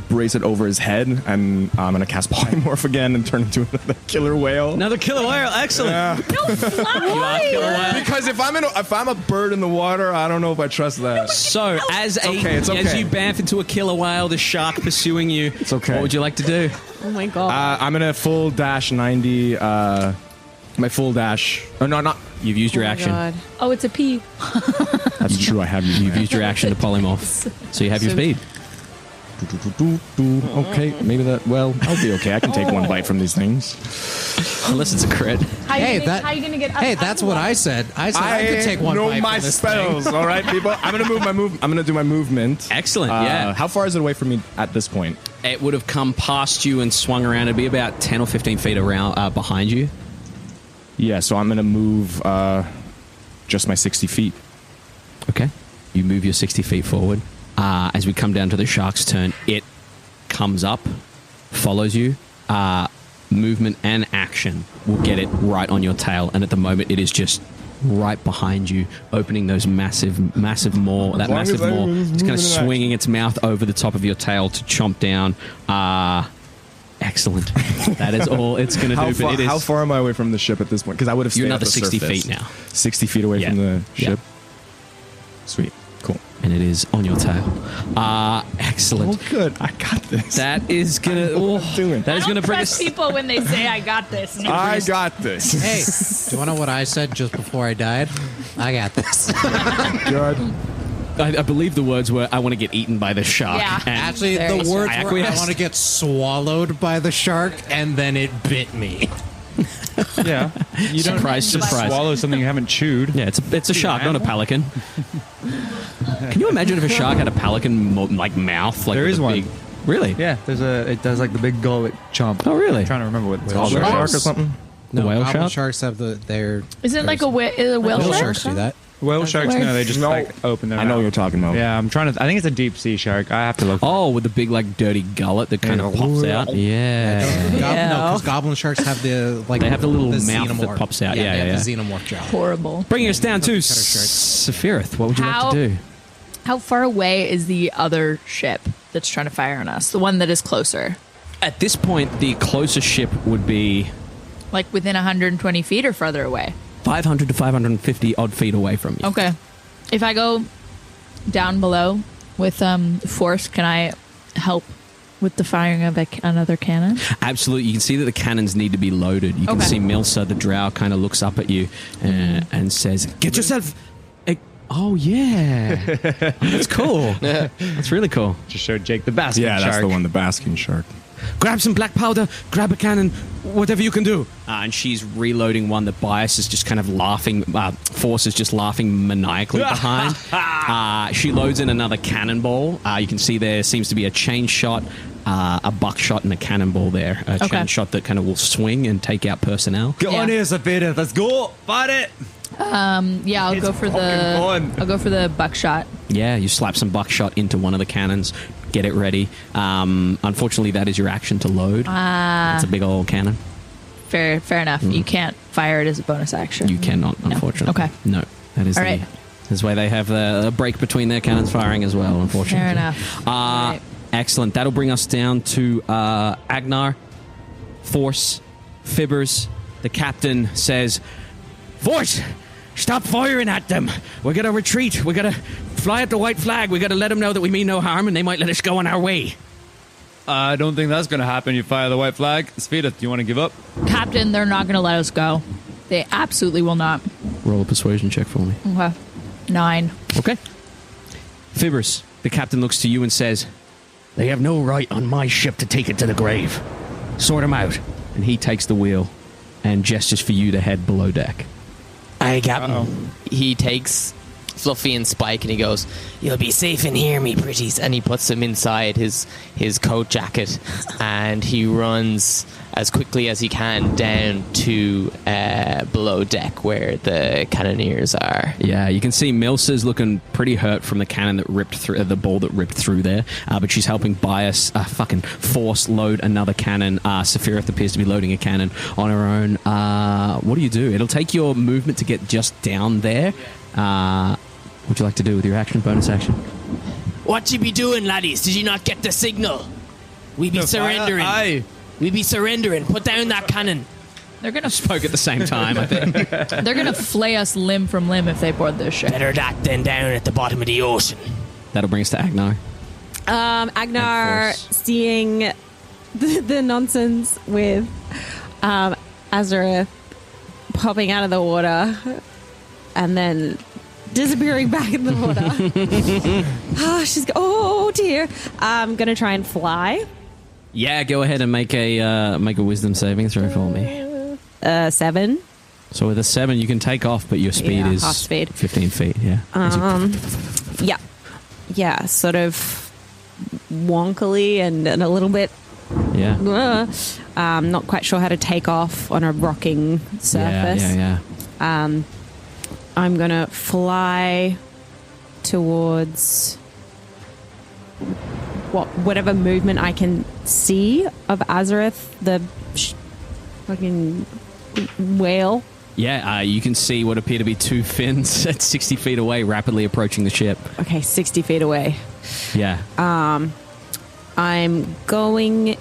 brace it over his head. And I'm going to cast Polymorph again and turn into another killer whale. Another killer whale. Excellent. Yeah. No, fly! Because if I'm a bird in the water, I don't know if I trust that. So, as you bamf into a killer whale, the shark pursuing you, it's okay. What would you like to do? Oh my god. I'm gonna full dash 90. My full dash. Oh no, not. You've used your my action. God. Oh, it's a P. That's true. I have used. You've used your action to polymorph, so you have your speed. Okay, maybe that. Well, I'll be okay. I can take one bite from these things. Unless it's a crit. How are you gonna get up? Hey, that's what I said. I said I could take one know bite my from this spells. All right, people. I'm gonna move my move. I'm gonna do my movement. Excellent. Yeah. How far is it away from me at this point? It would have come past you and swung around. It'd be about 10 or 15 feet around behind you. Yeah, so I'm gonna move just my 60 feet. Okay. You move your 60 feet forward. As we come down to the shark's turn, it comes up, follows you. Movement and action will get it right on your tail, and at the moment it is just right behind you, opening those massive maw. It's kind of swinging its mouth over the top of your tail to chomp down. Excellent. That is all it's going to do. But it is. How far am I away from the ship at this point? Because I would have stayed You're another at the 60 surface. feet now. 60 feet away from the ship. Sweet. Cool. And it is on your tail. Excellent. Oh, good. I got this. That is gonna. That is gonna bring us. people when they say, "I got this." I got this. Hey, do you want to know what I said just before I died? I got this. Good. I believe the words were, "I want to get eaten by the shark." Yeah. And Actually, the words were, I acquiesced. want to get swallowed by the shark, and then it bit me. Yeah. You don't Surprise, just surprise. swallow something you haven't chewed. Yeah, it's a shark, not a pelican. Can you imagine if a shark had a pelican like mouth? Like There with is a one. big- Really? Yeah, it does like the big gullet chomp. Oh, really? I'm trying to remember what it's Whale called. shark. Shark or something? No, whale goblin shark? sharks have their. Isn't it like a whale Whale shark? sharks do that. Whale sharks, no, they just No. like open their I know mouth. what you're talking about. Yeah, I'm trying to. I think it's a deep sea shark. I have to look. Oh, with the big like dirty gullet that kind of pops out. Yeah. No, because goblin sharks have the like. They have the little mouth xenomorph. that pops out. Yeah, Yeah, they yeah, have the xenomorph jaw. Horrible. Bringing us down to shark. Safirith. What would you like to do? How far away is the other ship that's trying to fire on us? The one that is closer, At this point, the closest ship would be like within 120 feet or further away. 500 to 550 odd feet away from you. Okay. If I go down below with force, can I help with the firing of another cannon? Absolutely. You can see that the cannons need to be loaded. You can Okay. see Milsa, the drow, kind of looks up at you and says, "Get yourself." Oh, yeah. That's cool. That's really cool. Just showed Jake the basket Yeah, shark. that's the one, the basking shark. Grab some black powder, grab a cannon, whatever you can do. And she's reloading one that Bias is just kind of laughing, Force is just laughing maniacally behind. She loads in another cannonball. You can see there seems to be a chain shot, a buckshot, and a cannonball there. A chain shot that kind of will swing and take out personnel. Get on here, Safirith. Let's go. Fight it. Yeah, I'll go for the buckshot. Yeah, you slap some buckshot into one of the cannons, get it ready. Unfortunately, that is your action to load. It's a big old cannon. Fair enough. You can't fire it as a bonus action. You cannot, unfortunately. Okay. No, that is All right. That's why they have a break between their cannons firing as well, unfortunately. Fair enough. Right. Excellent. That'll bring us down to Agenar, Force, Fibbers. The captain says, "Force, stop firing at them. We're going to retreat. We're going to fly at the white flag. We're going to let them know that we mean no harm, and they might let us go on our way." I don't think that's going to happen. You fire the white flag. Safirith, do you want to give up? Captain, they're not going to let us go. They absolutely will not. Roll a persuasion check for me. Okay. 9. Okay. Fibbers, the captain looks to you and says, "They have no right on my ship to take it to the grave. Sort them out." And he takes the wheel and gestures for you to head below deck. Hey, Captain. He takes Fluffy and Spike, and he goes, "You'll be safe in here, me pretties." And he puts them inside his coat jacket, and he runs as quickly as he can down to below deck where the cannoneers are. Yeah, you can see Milsa's looking pretty hurt from the cannon that ripped through, the ball that ripped through there. But she's helping Bias fucking force load another cannon. Safirith appears to be loading a cannon on her own. What do? It'll take your movement to get just down there. What would you like to do with your action, bonus action? What you be doing, laddies? Did you not get the signal? We be surrendering. Aye. We be surrendering. Put down that cannon. They're gonna Spoke at the same time, I think. they're gonna flay us limb from limb if they board this ship. Better that than down at the bottom of the ocean. That'll bring us to Agenar. Agenar seeing the nonsense with Azorith popping out of the water and then disappearing back in the water. Oh dear. I'm gonna try and fly. Yeah, go ahead and make a wisdom saving throw for me. 7. So with a 7, you can take off, but your speed is half speed. 15 feet. Yeah. Yeah, sort of wonkily and a little bit. Yeah. Not quite sure how to take off on a rocking surface. Yeah. I'm gonna fly towards whatever movement I can see of Azorith, the fucking whale. Yeah, you can see what appear to be 2 fins at 60 feet away, rapidly approaching the ship. Okay, 60 feet away. Yeah. I'm going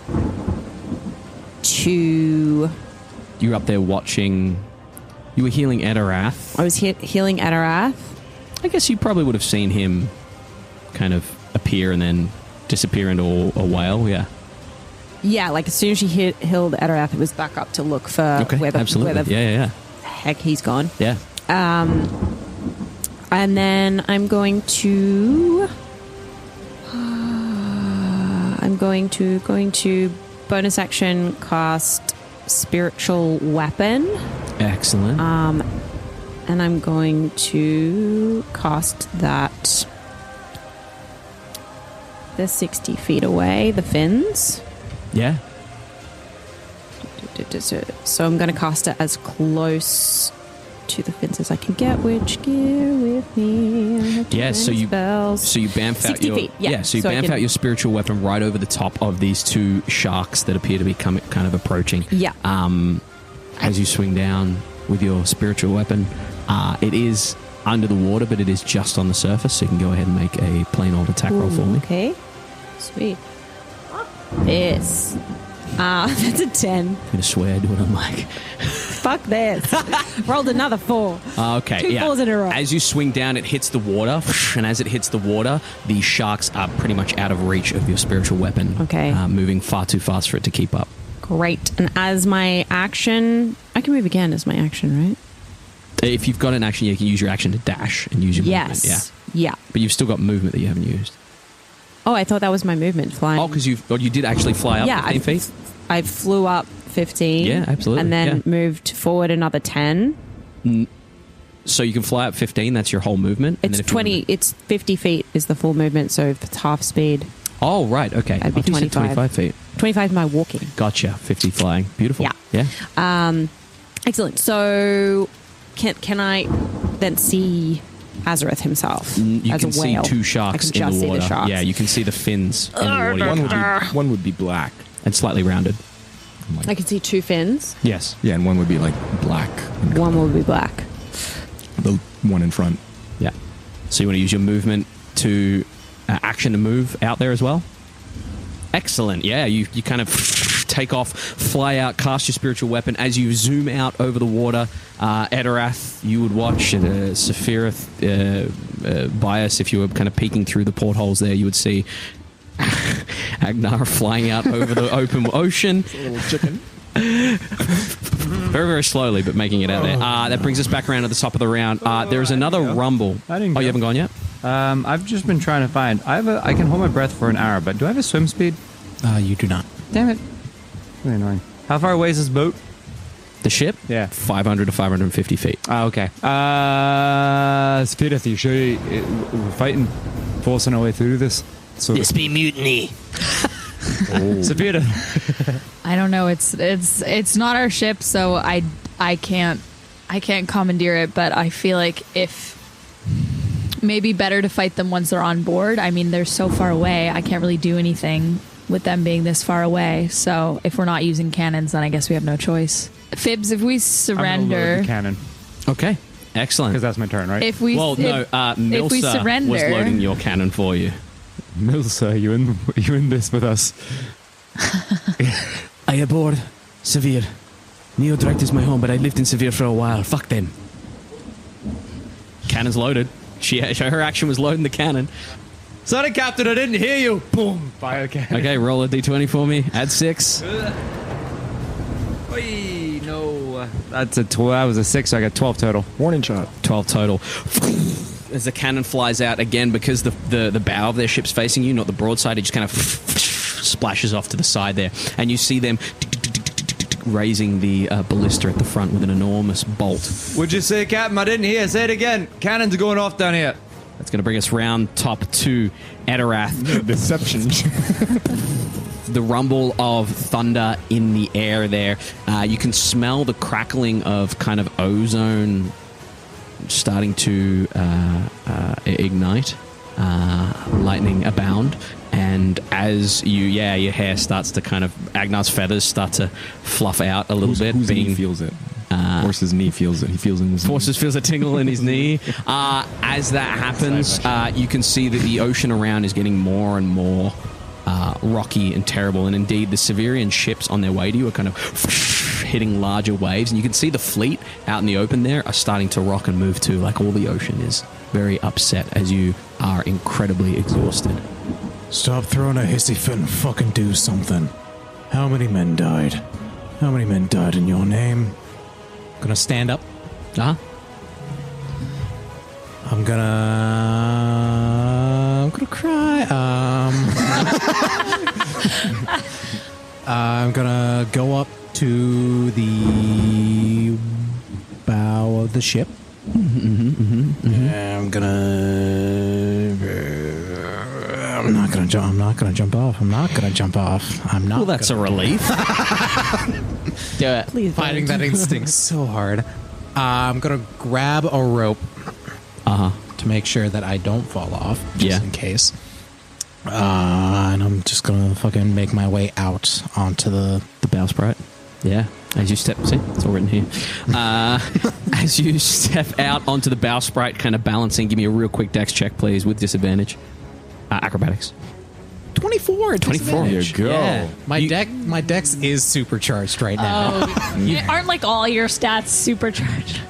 to... You're up there watching... You were healing Etterath. I was healing Etterath. I guess you probably would have seen him kind of appear and then disappear into a whale, yeah. Yeah, like as soon as she healed Etterath, it was back up to look for where the heck he's gone. Yeah. And then I'm going to bonus action cast spiritual weapon. Excellent. And I'm going to cast that. They're 60 feet away, the fins. Yeah. So I'm going to cast it as close to the fins as I can get. Which gear with me? Yeah, so you bamf out your feet. Yeah, so you bamf out your spiritual weapon right over the top of these 2 sharks that appear to be kind of approaching. Yeah. As you swing down with your spiritual weapon, it is under the water, but it is just on the surface, so you can go ahead and make a plain old attack roll for me. Okay. Sweet. This. That's a 10. I'm going to swear, do what I'm like. Fuck this. Rolled another 4. Okay, 2 4s in a row. As you swing down, it hits the water, and as it hits the water, the sharks are pretty much out of reach of your spiritual weapon. Okay. Moving far too fast for it to keep up. Great. And as my action... I can move again as my action, right? If you've got an action, you can use your action to dash and use your movement. Yeah. But you've still got movement that you haven't used. Oh, I thought that was my movement, flying. Oh, because you did actually fly up 15 feet? I flew up 15. Yeah, absolutely. And then moved forward another 10. So you can fly up 15, that's your whole movement? It's 20, it's 50 feet is the full movement, so if it's half speed. Oh, right, okay. I'd be 25 feet. 25 is my walking. Gotcha, 50 flying. Beautiful. Yeah. Excellent. So can I then see Azorith himself you as can a whale? See 2 sharks in the water. Yeah, you can see the fins in the water. One would be black. And slightly rounded. I can see 2 fins. Yes. Yeah, and one would be like black. One will be black. The one in front. Yeah. So you want to use your movement to action to move out there as well? Excellent. Yeah, you kind of take off, fly out, cast your spiritual weapon. As you zoom out over the water, Etterath, you would watch Safirith, Bias, if you were kind of peeking through the portholes there, you would see Agenar flying out over the open ocean. A little chicken. Very, very slowly, but making it out there. That brings us back around to the top of the round. There's another rumble. I didn't Oh, go. you haven't gone yet? I've just been trying to find. I can hold my breath for an hour, but do I have a swim speed? You do not. Damn it. Really annoying. How far away is this boat? The ship? Yeah. 500 to 550 feet. Okay. Safirith, you sure we're fighting, forcing our way through this? So This be mutiny. Safirith. I don't know. It's not our ship, so I can't commandeer it. But I feel like if maybe better to fight them once they're on board. I mean, they're so far away. I can't really do anything with them being this far away. So if we're not using cannons, then I guess we have no choice. Fibs, if we I'm surrender, gonna load the cannon Okay. Excellent. because that's my turn, right? if we Milsa surrender, was loading your cannon for you. Milsa, you in this with us? I abhor Severe. Neodract is my home, but I lived in Severe for a while. Fuck them. Cannon's loaded. Her action was loading the cannon. Sorry, Captain, I didn't hear you. Boom. Fire cannon. Okay, roll a d20 for me. Add 6. Wait, no. That's a 12. That was a 6, so I got 12 total. Warning shot. 12 total. As the cannon flies out again, because the bow of their ship's facing you, not the broadside, it just kind of splashes off to the side there. And you see them raising the ballista at the front with an enormous bolt. Would you say, Captain? I didn't hear. Say it again. Cannons are going off down here. That's going to bring us round top to Etterath. Deception. The rumble of thunder in the air there. You can smell the crackling of kind of ozone starting to ignite. Lightning abound. And as your hair starts to kind of, Agnar's feathers start to fluff out a little bit. Whose knee feels it? Horse's knee feels it. He feels it in his knee. Forces feels a tingle in his knee. As that happens, you can see that the ocean around is getting more and more rocky and terrible. And indeed, the Saibhirian ships on their way to you are kind of hitting larger waves. And you can see the fleet out in the open there are starting to rock and move too, like all the ocean is very upset as you are incredibly exhausted. Stop throwing a hissy fit and fucking do something. How many men died? How many men died in your name? Gonna stand up. Uh-huh. I'm gonna cry. I'm gonna go up to the bow of the ship. I'm not gonna jump off. Well, that's a relief. Do it. Please Fighting that instinct so hard. I'm gonna grab a rope to make sure that I don't fall off, just in case. And I'm just gonna fucking make my way out onto the bowsprit. Yeah. As you step, see, it's all written here. As you step out onto the bowsprit, kind of balancing, give me a real quick dex check, please, with disadvantage. Acrobatics. 24. 24. There you go. Yeah. My dex is supercharged right now. aren't like all your stats supercharged?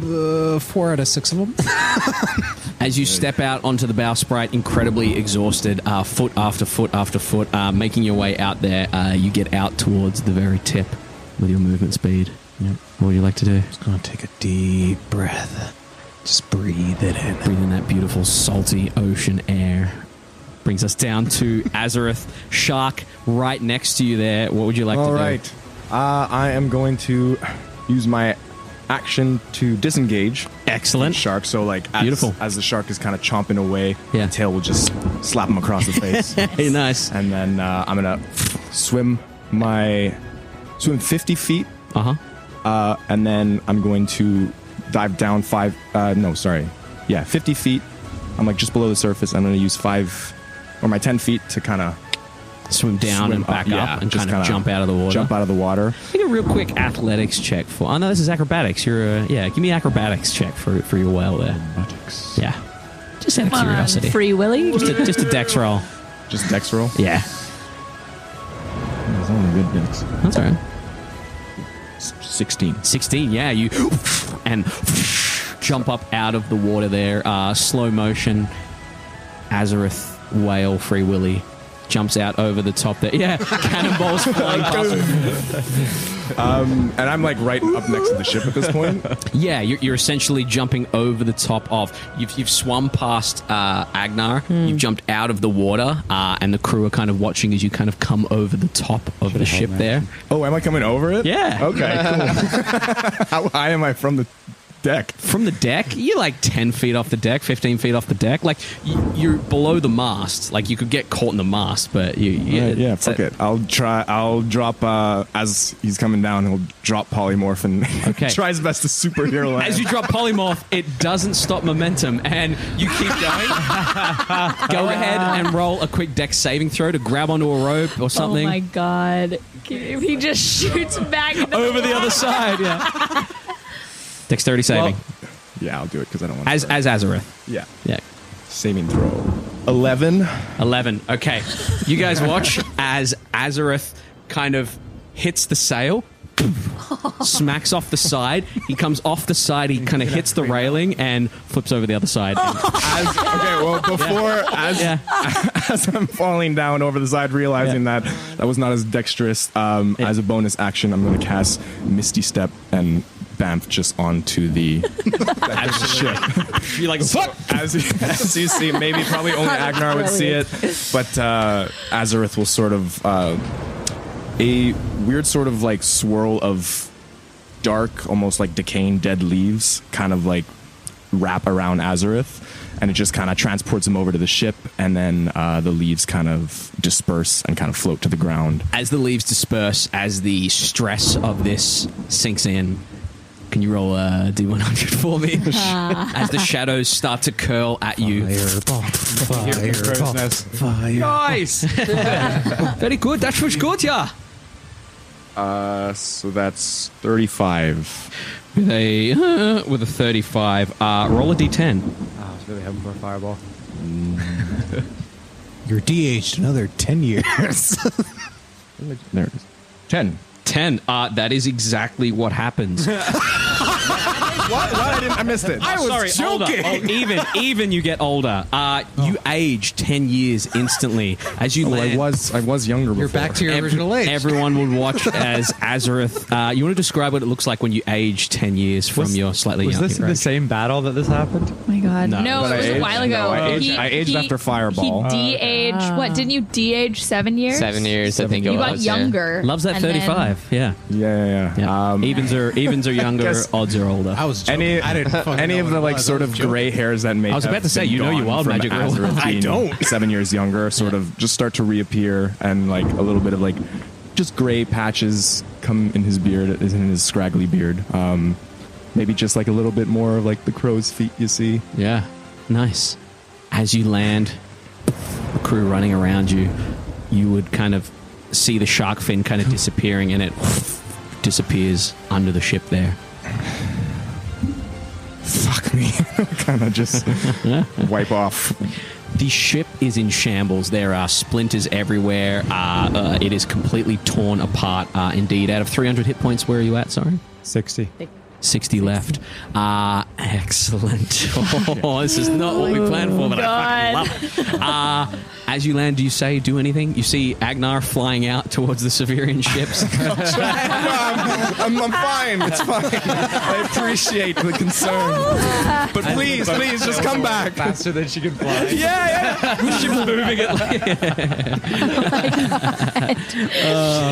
4 out of 6 of them. As you step out onto the bowsprit, incredibly exhausted, foot after foot after foot, making your way out there, you get out towards the very tip with your movement speed. Yep. What would you like to do? Just gonna take a deep breath. Just breathe it in. Breathe in that beautiful, salty ocean air. Brings us down to Azorith. Shark right next to you there. What would you like to do? All right. I am going to use my action to disengage. Excellent. The shark. So, like, Beautiful. as the shark is kind of chomping away, Yeah. the tail will just slap him across the face. Hey, nice. And then I'm going to swim 50 feet. And then I'm going to dive down 50 feet. I'm like just below the surface. I'm going to use 5 or my 10 feet to kind of Swim down and back up and just kind of jump out of the water. Jump out of the water. Make a real quick athletics check for. Oh no, this is acrobatics. Give me acrobatics check for your whale there. Acrobatics. Yeah, just out of Come on, curiosity. Free Willy. Just a dex roll. Just dex roll. Yeah, That's only good dex. that's all right. 16. 16. Yeah, you and jump up out of the water there. Slow motion. Azorith whale Free Willy jumps out over the top there. Yeah, cannonballs flying past. And I'm like right up next to the ship at this point. Yeah, you're essentially jumping over the top of. You've swum past Agenar. You've jumped out of the water, and the crew are kind of watching as you kind of come over the top of the ship there. Oh, am I coming over it? Yeah. Okay, cool. How high am I from the deck? From the deck, you're like 10 feet off the deck, 15 feet off the deck. Like, you're below the mast. Like, you could get caught in the mast, but Yeah, fuck it. I'll drop, as he's coming down, he'll drop polymorph and try his best to superhero land. As you drop polymorph, it doesn't stop momentum, and you keep going. Go ahead and roll a quick dex saving throw to grab onto a rope or something. Oh my god. If he just shoots back into Over the other side, yeah. Dexterity saving. Yeah, I'll do it because I don't want as Azorith. Yeah. Yeah. Saving throw. 11. 11. Okay. You guys watch as Azorith kind of hits the sail, smacks off the side. He comes off the side. He kind of hits the railing and flips over the other side. As I'm falling down over the side, realizing that was not as dexterous, as a bonus action, I'm going to cast Misty Step and Bamf just onto the ship. You're like, fuck! As you see, maybe probably only Agenar would see it, but Azorith will sort of a weird sort of like swirl of dark, almost like decaying dead leaves, kind of like wrap around Azorith, and it just kind of transports him over to the ship, and then the leaves kind of disperse and kind of float to the ground. As the leaves disperse, as the stress of this sinks in, can you roll a D100 for me? As the shadows start to curl at you. Fireball. Nice! Very good. That was good, yeah. So that's 35. With a 35, roll a D10. I was really hoping for a fireball. You're de-aged another 10 years. There it is. 10. 10. That is exactly what happens. What? I missed it. I was joking. Older. Even you get older. You age 10 years instantly as you land. I was younger before. You're back to your original age. Everyone would watch as Azorith. You want to describe what it looks like when you age 10 years from your slightly younger Was this in the age? same battle that this happened? Oh my god. No. No, But it was I a aged- while ago. no, I aged after Fireball. He de-aged. What, didn't you de-age 7 years? 7 years, I think it You was. got younger. Loves that and then- 35. Yeah. Yeah. Evens are younger, Guess- odds are older. I was joking. I didn't fucking Any know of what the it like was. sort I of was joking. gray hairs that may I was about have to say, been you know you gone wild from magic real well. Azorith I being don't. 7 years younger sort of just start to reappear, and like a little bit of like just gray patches come in his beard, in his scraggly beard. Maybe just like a little bit more of like the crow's feet you see. Yeah. Nice. As you land, the crew running around you, you would kind of see the shark fin kind of disappearing, and it disappears under the ship there. Fuck me. Kind of just wipe off. The ship is in shambles. There are splinters everywhere. It is completely torn apart. Indeed, out of 300 hit points, where are you at? Sorry, 60. 60 left. Excellent. Oh, this is not what we planned for, but I fucking love it. As you land, do you say do anything? You see Agenar flying out towards the Safirien ships. I'm fine. It's fine. I appreciate the concern. But please, just come back. Faster than she can fly. The ship's moving it.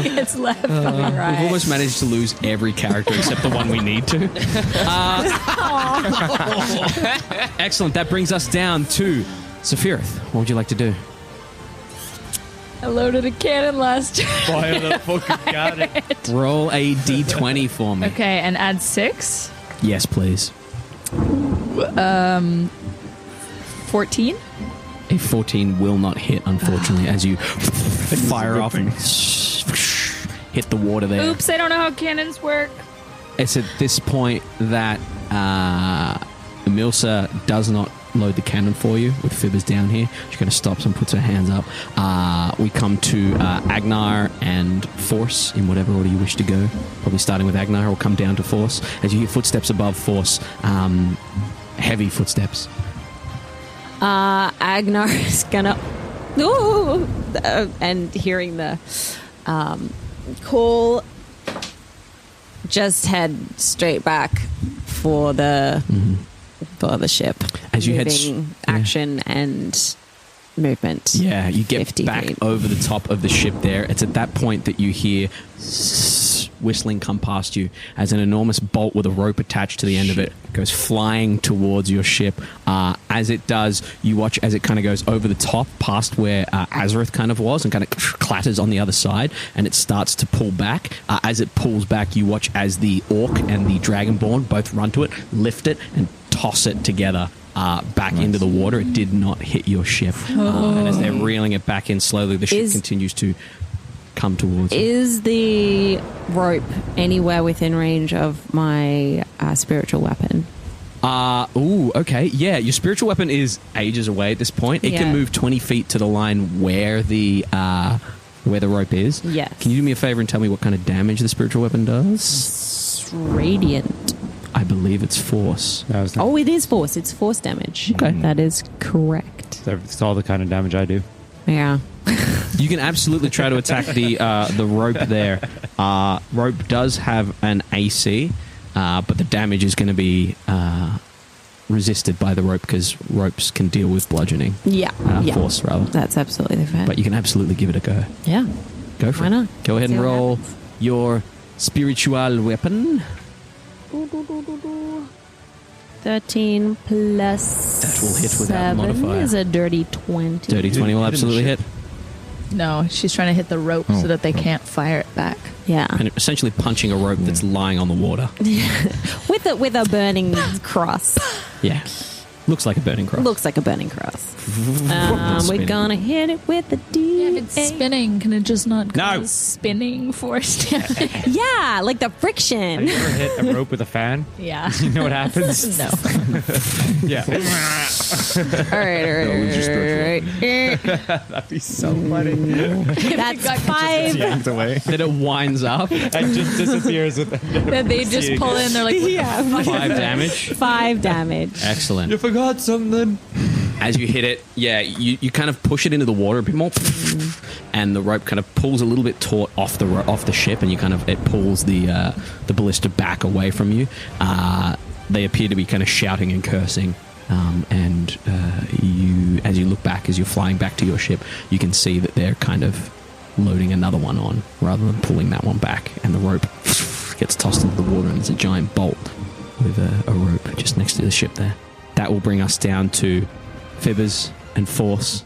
She gets left on the right. We've almost managed to lose every character except the one we need to. Excellent. That brings us down to Safirith. What would you like to do? I loaded a cannon last turn. Fire the fucking cannon. Roll a d20 for me. Okay, and add 6. Yes, please. 14. A 14 will not hit, unfortunately, as you fire off and hit the water there. Oops, I don't know how cannons work. It's at this point that Emilsa does not load the cannon for you with Fibbers down here. She kind of stops and puts her hands up. We come to Agenar and Force in whatever order you wish to go. Probably starting with Agenar, or come down to Force. As you hear footsteps above Force, heavy footsteps. Agenar is gonna Ooh! And hearing the call, just head straight back for the ship. As you head Moving action and movement. Yeah, you get 50 back feet. over the top of the ship there. It's at that point that you hear whistling come past you as an enormous bolt with a rope attached to the end of it goes flying towards your ship. As it does, you watch as it kind of goes over the top past where Azorith kind of was and kind of clatters on the other side, and it starts to pull back. As it pulls back, you watch as the orc and the dragonborn both run to it, lift it, and toss it together back into the water. It did not hit your ship. And as they're reeling it back in slowly, the ship continues to come towards you. Is the rope anywhere within range of my spiritual weapon? Okay. Yeah, your spiritual weapon is ages away at this point. It can move 20 feet to the line where the rope is. Yes. Can you do me a favor and tell me what kind of damage the spiritual weapon does? Radiant. I believe it's force. Oh, it is force. It's force damage. Okay. That is correct. It's all the kind of damage I do. Yeah. You can absolutely try to attack the rope there. Rope does have an AC, but the damage is going to be resisted by the rope because ropes can deal with bludgeoning. Yeah. Force, rather. That's absolutely fair. But you can absolutely give it a go. Yeah. Go for Why it. not? Go ahead See and what roll happens. your spiritual weapon. 13 plus That will hit without 7 modifier. is a dirty 20. Dirty 20 will absolutely hit. No, she's trying to hit the rope so that they can't fire it back. Yeah. And essentially punching a rope that's lying on the water. With a burning cross. Yeah. Looks like a burning cross. Looks like a burning cross. Spinning. We're gonna hit it with the D. Yeah, if it's spinning, can it just not No. cause spinning force damage? Yeah, like the Have friction. you ever hit a rope with a fan? Yeah. You know what happens? No. Yeah. All right. That'd be so funny. That's 5. Yanked away. Then it winds up. And just disappears with Then they just pull in, they're like, what the fuck? 5 damage. 5 damage. Excellent. You forgot something. As you hit it, you kind of push it into the water a bit more, and the rope kind of pulls a little bit taut off the ship, and it pulls the ballista back away from you. They appear to be kind of shouting and cursing, and as you look back, as you're flying back to your ship, you can see that they're kind of loading another one on rather than pulling that one back, and the rope gets tossed into the water, and there's a giant bolt with a rope just next to the ship there. That will bring us down to Fibbers and Force.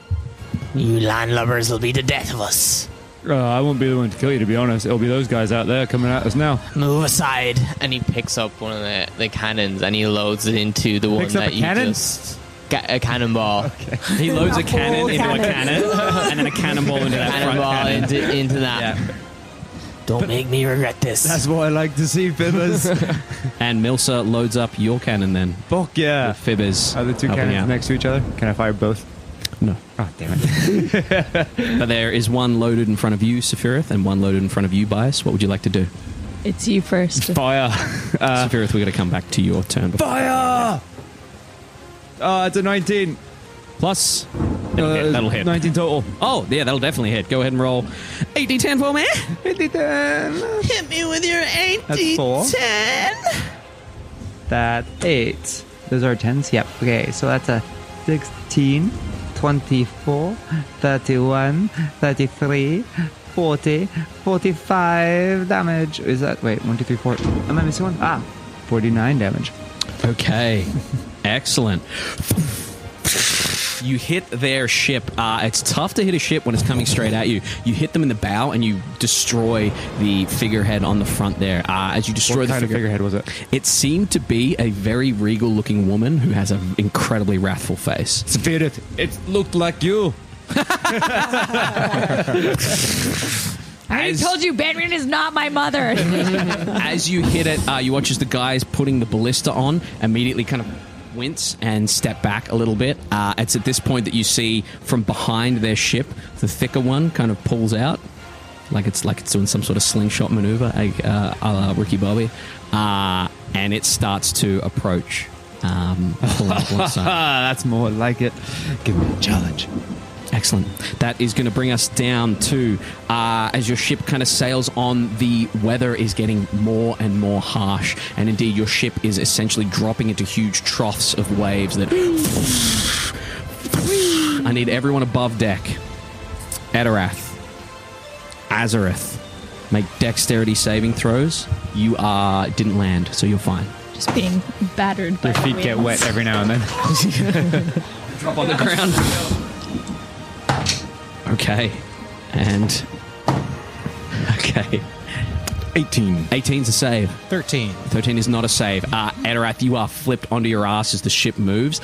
You landlubbers will be the death of us. I won't be the one to kill you, to be honest. It'll be those guys out there coming at us now. Move aside. And he picks up one of the cannons and he loads it into the one Picks up that a you cannon? just... A cannonball. He loads a cannon full into a cannon. cannon, and then a cannonball into that front Cannonball cannon. into that. Yeah. Don't make me regret this. That's what I like to see, Fibbers. And Milsa loads up your cannon then. Fuck yeah. With Fibbers Are the two helping cannons out. next to each other? Can I fire both? No. Oh, damn it. But there is one loaded in front of you, Safirith, and one loaded in front of you, Bias. What would you like to do? It's you first. Fire. Safirith, we're going to come back to your turn. Fire! Oh, it's a 19. Plus, that'll hit. 19 total. Oh, yeah, that'll definitely hit. Go ahead and roll 8d10 for me. 8d10. Hit me with your 8d10. That's 4. That's 8. Those are 10s? Yep. Okay, so that's a 16, 24, 31, 33, 40, 45 damage. Is that... Wait, 1, 2, 3, 4. Am I missing one? 49 damage. Okay. Excellent. You hit their ship. It's tough to hit a ship when it's coming straight at you. You hit them in the bow and you destroy the figurehead on the front there. As you destroy What the kind of figurehead was it? It seemed to be a very regal-looking woman who has an incredibly wrathful face. Safirith, it looked like you. I told you, Benrin is not my mother. As you hit it, you watch as the guys putting the ballista on immediately kind of wince and step back a little bit. It's at this point that you see from behind their ship, the thicker one kind of pulls out, like it's doing some sort of slingshot maneuver, a la Ricky Bobby, and it starts to approach. Pulling up one side. That's more like it. Give me a challenge. Excellent. That is going to bring us down to, as your ship kind of sails on, the weather is getting more and more harsh. And indeed, your ship is essentially dropping into huge troughs of waves that... I need everyone above deck. Etterath, Azorith, make dexterity saving throws. You didn't land, so you're fine. Just being battered by Your feet the get winds. wet every now and then. Drop on the ground. Okay. And... Okay. 18. 18's a save. 13. 13 is not a save. Etterath, you are flipped onto your ass as the ship moves.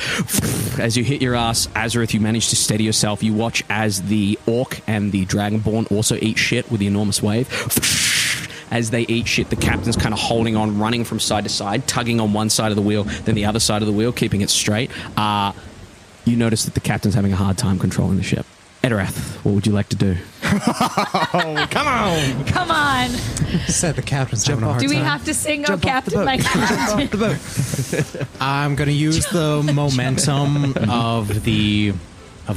As you hit your ass, Azorith, you manage to steady yourself. You watch as the orc and the dragonborn also eat shit with the enormous wave. As they eat shit, the captain's kind of holding on, running from side to side, tugging on one side of the wheel, then the other side of the wheel, keeping it straight. You notice that the captain's having a hard time controlling the ship. Etterath, what would you like to do? Come on! Come on. Said the captain's having a hard Do we time. have to sing "Oh Captain, My Captain"? I'm going to use the momentum of the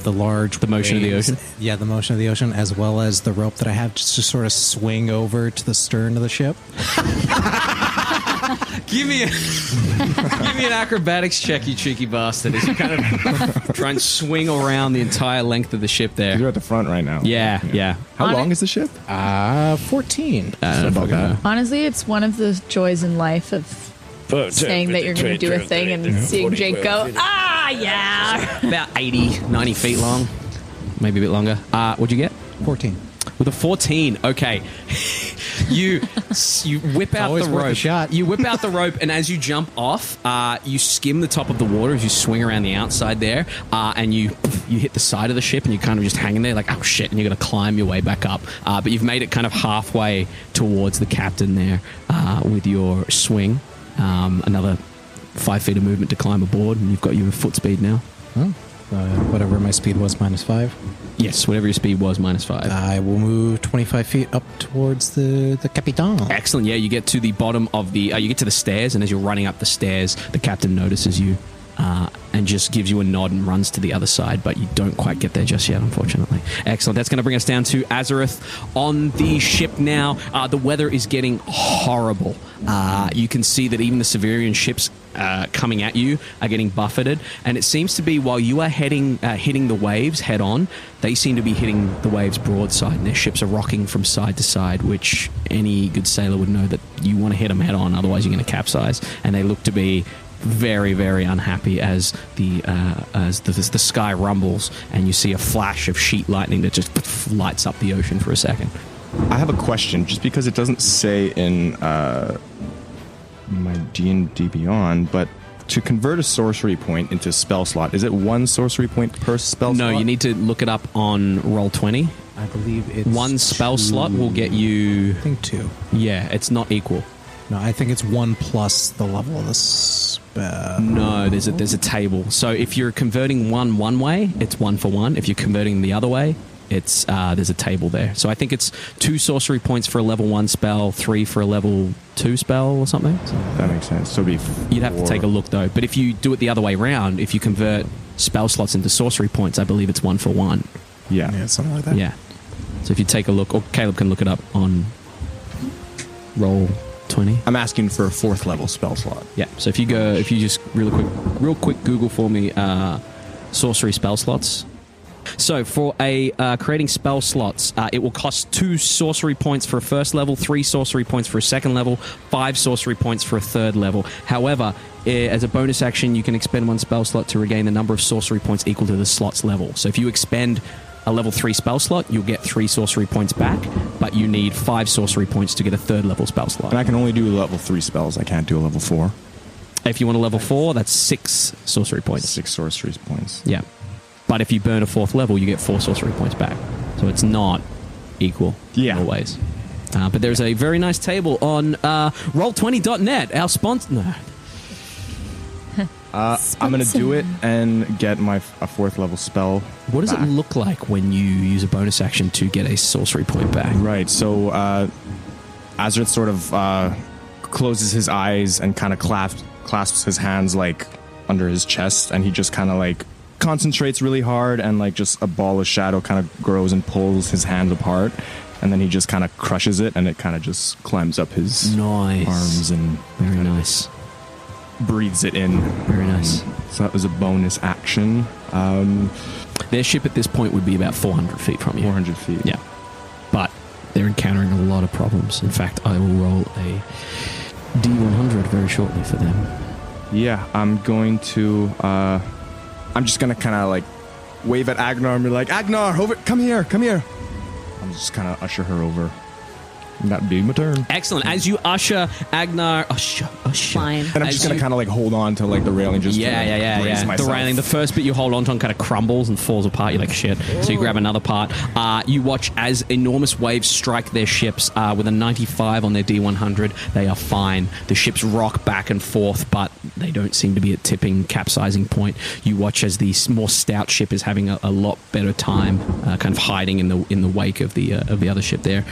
large... The motion of the waves. ocean? Yeah, the motion of the ocean, as well as the rope that I have, just to sort of swing over to the stern of the ship. Give me an acrobatics check, you cheeky bastard, as you kind of try and swing around the entire length of the ship there. You're at the front right now. Yeah. How long is the ship? 14. About that. Honestly, it's one of the joys in life of saying that you're going to do a thing and seeing Jake go, yeah. About 80, 90 feet long. Maybe a bit longer. What'd you get? 14. With a 14, okay. You whip out always the worth a rope. shot. You whip out the rope, and as you jump off, you skim the top of the water as you swing around the outside there, and you hit the side of the ship, and you're kind of just hanging there like, oh shit, and you're going to climb your way back up. But you've made it kind of halfway towards the captain there with your swing. Another 5 feet of movement to climb aboard, and you've got your foot speed now. Oh. Whatever my speed was, -5. Yes, whatever your speed was, -5. I will move 25 feet up towards the Capitan. Excellent. Yeah, you get to the bottom of the... you get to the stairs, and as you're running up the stairs, the captain notices you and just gives you a nod and runs to the other side, but you don't quite get there just yet, unfortunately. Excellent. That's going to bring us down to Azorith on the ship now. The weather is getting horrible. You can see that even the Safirien ships coming at you are getting buffeted, and it seems to be while you are hitting the waves head on, they seem to be hitting the waves broadside, and their ships are rocking from side to side, which any good sailor would know that you want to hit them head on, otherwise you're going to capsize. And they look to be very, very unhappy as the sky rumbles, and you see a flash of sheet lightning that just lights up the ocean for a second. I have a question, just because it doesn't say in my D&D Beyond, but to convert a sorcery point into a spell slot, is it 1 sorcery point per spell slot? No, you need to look it up on Roll20. I believe it's 1 spell slot will get you... I think 2. Yeah, it's not equal. No, I think it's 1 plus the level of the spell. No, there's a table. So if you're converting one way, it's 1 for 1. If you're converting the other way, it's there's a table there. So I think it's 2 sorcery points for a level 1 spell, 3 for a level 2 spell or something. So that makes sense. So it'd be you'd have to take a look though. But if you do it the other way around, if you convert spell slots into sorcery points, I believe it's 1 for 1. Yeah, something like that. Yeah. So if you take a look, or Caleb can look it up on Roll20. I'm asking for a 4th level spell slot. Yeah. So if you just real quick Google for me sorcery spell slots. So for creating spell slots, it will cost 2 sorcery points for a first level, 3 sorcery points for a second level, 5 sorcery points for a third level. However, as a bonus action, you can expend 1 spell slot to regain the number of sorcery points equal to the slot's level. So if you expend a level 3 spell slot, you'll get 3 sorcery points back, but you need 5 sorcery points to get a third level spell slot. And I can only do level 3 spells. I can't do a level 4. If you want a level 4, that's 6 sorcery points. 6 sorcery points. Yeah. But if you burn a 4th level, you get 4 sorcery points back. So it's not equal always. But there's a very nice table on Roll20.net, our sponsor. No. I'm going to do it and get a 4th level spell. What does it look like when you use a bonus action to get a sorcery point back? Right, so Azorith sort of closes his eyes and kind of clasps his hands like under his chest, and he just kind of like concentrates really hard, and like just a ball of shadow kind of grows and pulls his hands apart, and then he just kind of crushes it, and it kind of just climbs up his arms and very nice. Breathes it in. Very nice. So that was a bonus action. Their ship at this point would be about 400 feet from you. 400 feet. Yeah. But they're encountering a lot of problems. In fact, I will roll a D100 very shortly for them. Yeah, I'm going to... I'm just going to kind of like wave at Agenar and be like, Agenar, over, come here. I'm just kind of usher her over. And that'd be my turn. Excellent. As you usher Agenar... Usher. Fine. And I'm just going to kind of like hold on to like the railing just to raise myself. The railing, the first bit you hold on to kind of crumbles and falls apart. You're like, shit. So you grab another part. You watch as enormous waves strike their ships with a 95 on their D100. They are fine. The ships rock back and forth, but they don't seem to be at tipping, capsizing point. You watch as the more stout ship is having a lot better time, kind of hiding in the wake of the other ship there.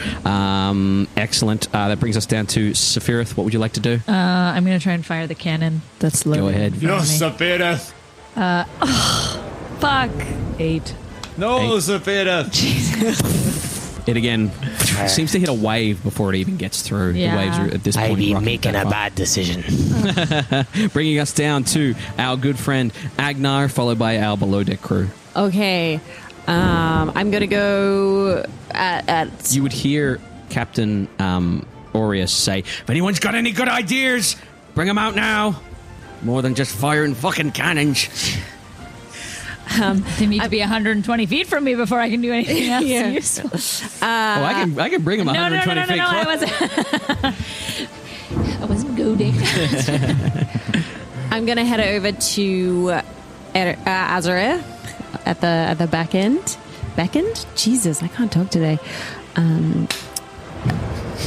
Excellent. That brings us down to Safirith. What would you like to do? I'm going to try and fire the cannon that's loaded. Go ahead. No, Safirith! Fuck. 8. No, 8. Safirith! It again seems to hit a wave before it even gets through. Yeah. The waves are at this point. I'd be rocking making that a far. bad decision. Bringing us down to our good friend Agenar, followed by our below deck crew. Okay. I'm going to go at... You would hear Captain Aureus say, if anyone's got any good ideas, bring them out now. More than just firing fucking cannons. They need to be 120 feet from me before I can do anything else Yeah. useful. I can bring them 120 feet I close. wasn't goading. I'm going to head over to Azorith at the back end. Back end? Jesus, I can't talk today. And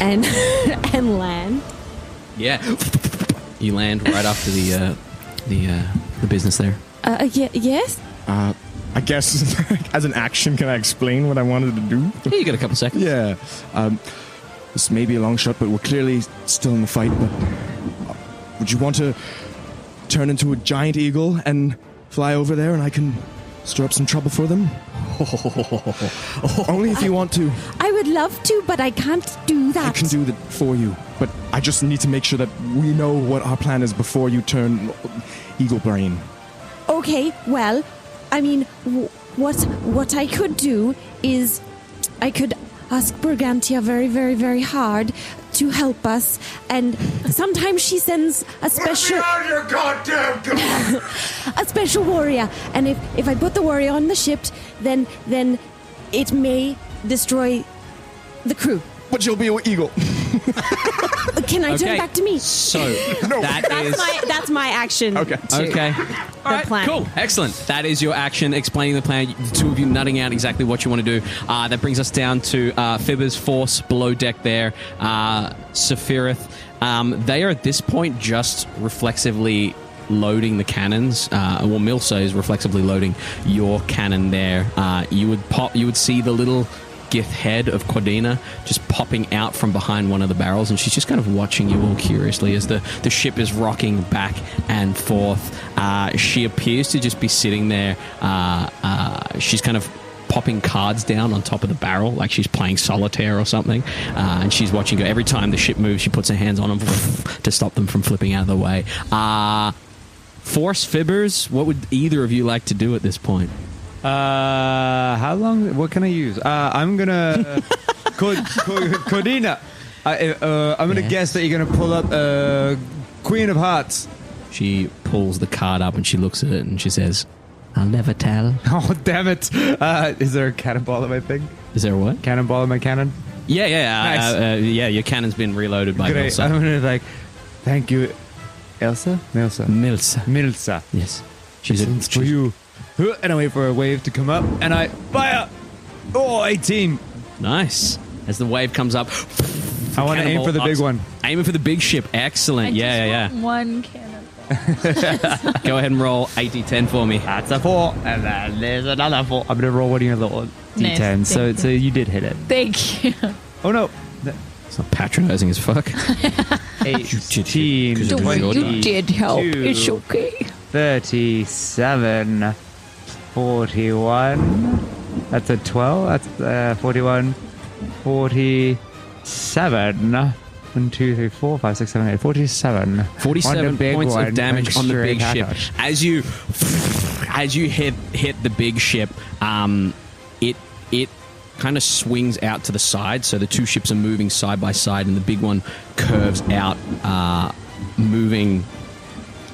and land. Yeah. You land right after the business there. Yes? I guess as an action, can I explain what I wanted to do? Yeah, you got a couple seconds. Yeah. This may be a long shot, but we're clearly still in the fight. But would you want to turn into a giant eagle and fly over there, and I can stir up some trouble for them? Only if you want to. I would love to, but I can't do that. I can do that for you, but I just need to make sure that we know what our plan is before you turn eagle brain. Okay, well, I mean, what I could do is I could ask Briganti very, very, very hard to help us, and sometimes she sends a special your goddamn gun! a special warrior, and if I put the warrior on the ship, then it may destroy the crew. But you'll be an eagle. Can I turn back to me? So That's my action. Okay. Okay. All right, plan. cool. Excellent. That is your action, explaining the plan. The two of you nutting out exactly what you want to do. That brings us down to Fibber's force below deck there. Safirith. They are at this point just reflexively loading the cannons. Milsa is reflexively loading your cannon there. You would see the little Gith head of Cordina just popping out from behind one of the barrels, and she's just kind of watching you all curiously as the ship is rocking back and forth. She appears to just be sitting there. She's kind of popping cards down on top of the barrel like she's playing solitaire or something, and she's watching go. Every time the ship moves, she puts her hands on them to stop them from flipping out of the way. Force Fibbers, what would either of you like to do at this point? How long? What can I use? I'm gonna Cordina. I'm gonna guess that you're gonna pull up Queen of Hearts. She pulls the card up and she looks at it and she says, "I'll never tell." Oh damn it! Is there a cannonball in my thing? Is there what? Cannonball in my cannon? Yeah. Nice. Your cannon's been reloaded by Great. Milsa. I'm gonna thank you, Elsa. Milsa. Yes. She's for you. And I wait for a wave to come up, and I fire. Oh, 18. Nice. As the wave comes up, I want to aim for the big one. Aiming for the big ship. Excellent. Yeah. One cannon. Go ahead and roll 8d10 for me. That's a 4, and then there's another 4. I'm gonna roll one of your little Nice. d10s. Thank So you did hit it. Thank you. Oh no. It's not patronizing as fuck. 18, The way you did help. 22, It's okay. 37, 41. That's a 12. That's 41. 47. 1, 2, 3, 4, 5, 6, 7, 8. 47. 47 points of damage on the big ship. Hackosh. As you hit the big ship, it kind of swings out to the side, so the two ships are moving side by side, and the big one curves out, moving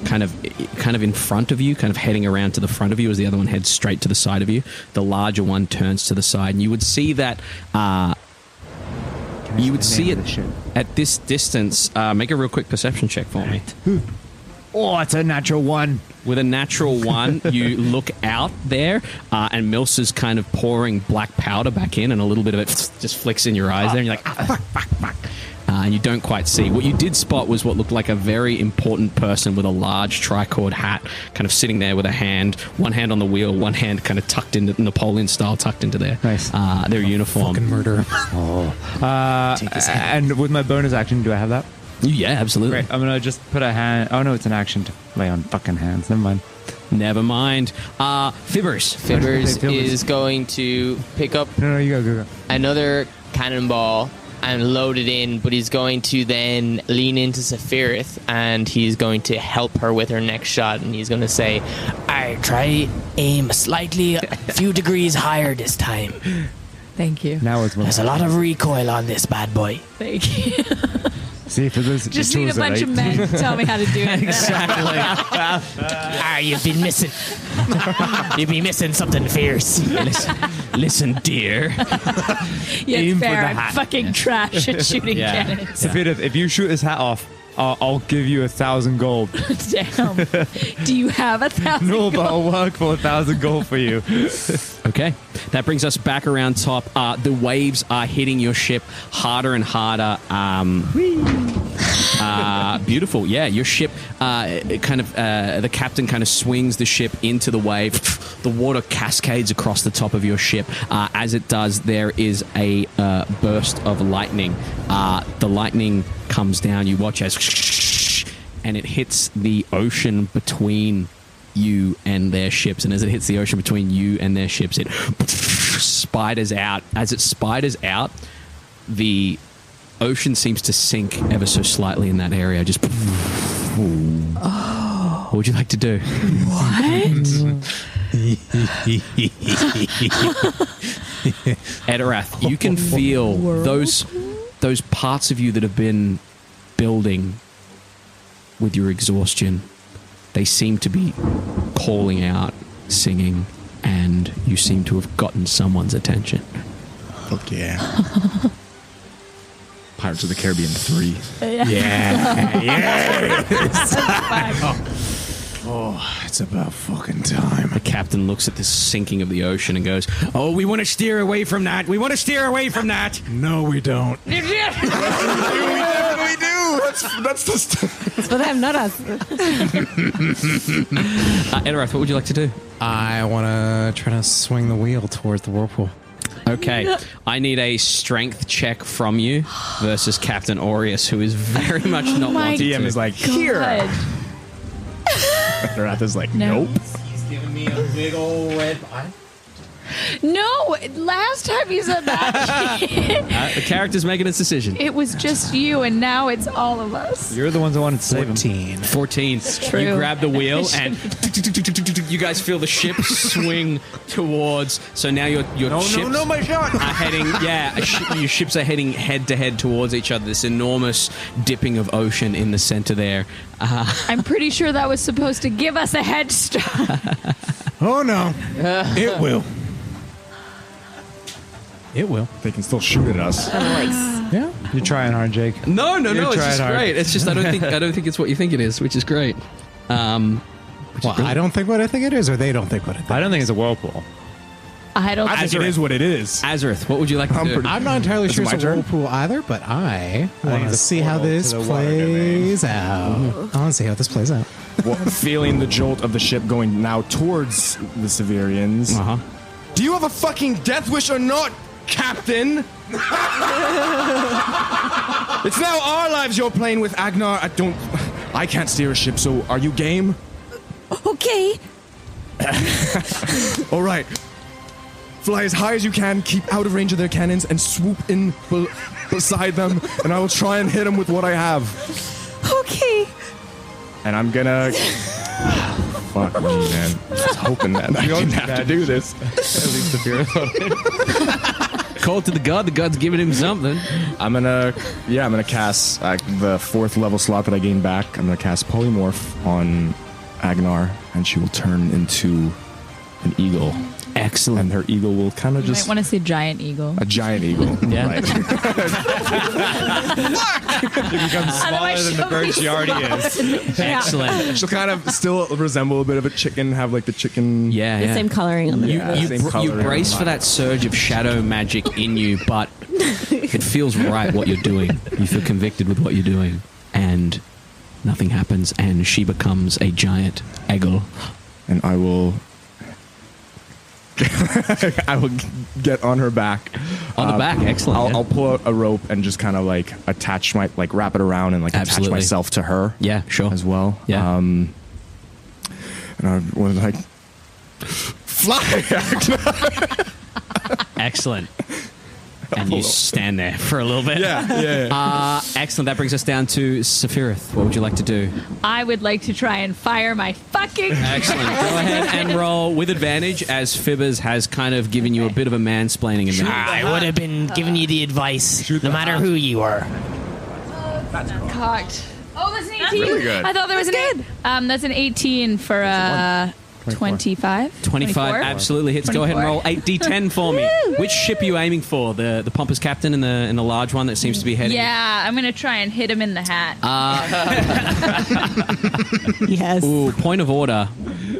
kind of in front of you, kind of heading around to the front of you as the other one heads straight to the side of you. The larger one turns to the side, and you would see that. You would see it at this distance. Make a real quick perception check for me. Oh, it's a natural 1. With a natural 1, you look out there, and Mills is kind of pouring black powder back in, and a little bit of it just flicks in your eyes there, and you're like, fuck. And you don't quite see. What you did spot was what looked like a very important person with a large tricord hat, kind of sitting there with a hand, one hand on the wheel, one hand kind of tucked into Napoleon style, tucked into their uniform. Fucking murderer. And with my bonus action, do I have that? Yeah, absolutely. Great. I'm gonna just put a hand. Oh no, it's an action to lay on fucking hands. Never mind. Fibbers. Fibbers is going to pick up No, you go. another cannonball and load it in, but he's going to then lean into Safirith and he's going to help her with her next shot, and he's going to say, I try aim slightly a few degrees higher this time. Thank you. Now it's There's a lot of recoil on this bad boy. Thank you. See, for this, Just need a bunch of men to tell me how to do it. You've been missing. You've been missing something fierce. Listen, dear. Yeah, Aim it's for fair. the I'm hat. fucking trash at shooting cannons. Safirith, if you shoot his hat off, I'll give you 1,000 gold. Damn. Do you have 1,000 No, gold? but I'll work for 1,000 gold for you. Okay, that brings us back around top. The waves are hitting your ship harder and harder. Beautiful. Yeah, your ship the captain kind of swings the ship into the wave. The water cascades across the top of your ship. As it does, there is a burst of lightning. The lightning comes down. You watch as and it hits the ocean between you and their ships, and as it hits the ocean between you and their ships, it spiders out. As it spiders out, the ocean seems to sink ever so slightly in that area. Just what would you like to do? Etterath, you can feel those parts of you that have been building with your exhaustion. They seem to be calling out, singing, and you seem to have gotten someone's attention. Fuck yeah. Pirates of the Caribbean 3. Oh, it's about fucking time. The captain looks at this sinking of the ocean and goes, Oh, we want to steer away from that. We want to steer away from that. No, we don't. We do. That's the It's for them, not us. Etterath, what would you like to do? I want to try to swing the wheel towards the whirlpool. Okay, I need a strength check from you versus Captain Aureus, who is very much not wanting DM to. is like, here. God. Etterath is like, No. nope. He's giving me a big old red eye. No, last time you said that, The character's making its decision. it was just you, and now it's all of us. You're the ones that wanted to save him. 14. 14. true. You grab the wheel and you guys feel the ship swing towards. So now your ships my shot. are heading. Yeah, your ships are heading head to head towards each other. This enormous dipping of ocean in the center there. I'm pretty sure that was supposed to give us a head start. Oh, no. It will. It will. They can still shoot at us. Yeah. You're trying hard, Jake. No, You're it's trying just hard. great. It's just I don't think it's what you think it is, which is great. Well, I don't think what I think it is, or they don't think what I think. I don't think it's a whirlpool. I don't I think it is what it is. Azorith, what would you like to do? I'm not entirely sure Is it it's my a turn? whirlpool either, but I want to it's a see how portal this to the water domain. plays out. I want to see how this plays out. Feeling the jolt of the ship going now towards the Safirians. Uh-huh. Do you have a fucking death wish or not, Captain? It's now our lives you're playing with, Agenar. I can't steer a ship, so are you game? Okay. All right. Fly as high as you can, keep out of range of their cannons, and swoop in beside them, and I will try and hit them with what I have. Okay. And I'm gonna... Fuck me, man. I was hoping that I didn't have to do this. At least the fear Call to the god. The god's giving him something. I'm gonna cast the 4th level slot that I gained back. I'm gonna cast Polymorph on Agenar, and she will turn into an eagle. Excellent. And her eagle will kind of You just... might want to say giant eagle. A giant eagle. Yeah. Right. She becomes smaller than the bird she already is. Excellent. She'll kind of still resemble a bit of a chicken, have like the chicken... Yeah, The same coloring on the You, nose. you, Same you coloring. brace for that surge of shadow magic in you, but it feels right what you're doing. You feel convicted with what you're doing, and nothing happens, and she becomes a giant eagle. And I will get on her back. On the back, excellent. I'll pull out a rope and just kind of like attach wrap it around and like Absolutely. attach myself to her. Yeah, sure. As well. Yeah. And I was like, fly! Excellent. And you stand there for a little bit. Yeah. Excellent. That brings us down to Safirith. What would you like to do? I would like to try and fire my fucking... Excellent. Go ahead and roll with advantage, as Fibbers has kind of given you a bit of a mansplaining. I would have been giving you the advice, no matter who you are. Cocked. Oh, that's an 18. really good. I thought there was an 8. That's an 18 for 25. 25 absolutely hits. Go ahead and roll 8d10 for me. Which ship are you aiming for? The Pompous Captain in the large one that seems to be heading? Yeah, I'm going to try and hit him in the hat. Yes. Ooh, point of order.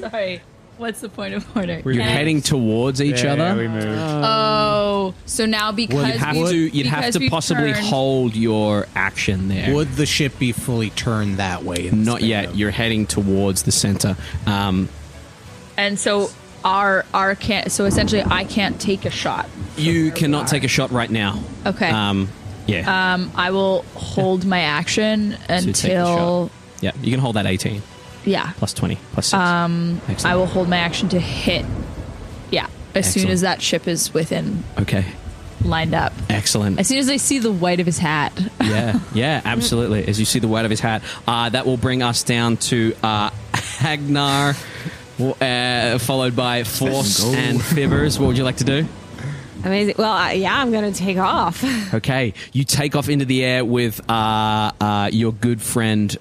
Sorry. What's the point of order? You're heading towards each other. we moved. Oh, so now because You'd have to possibly hold your action there. Would the ship be fully turned that way? Not yet. You're heading towards the center. And so our can't. So essentially, I can't take a shot. You cannot take a shot right now. Okay. Yeah. I will hold my action So take the until. shot. Yeah, you can hold that 18 Yeah. plus 20 plus 6. Excellent. I will hold my action to hit. Yeah. As soon Excellent. as that ship is within Okay. lined up. Excellent. As soon as I see the white of his hat. Yeah, absolutely. As you see the white of his hat, that will bring us down to Agenar, followed by Force and Fibbers. What would you like to do? Amazing. Well, I'm going to take off. Okay, you take off into the air with your good friend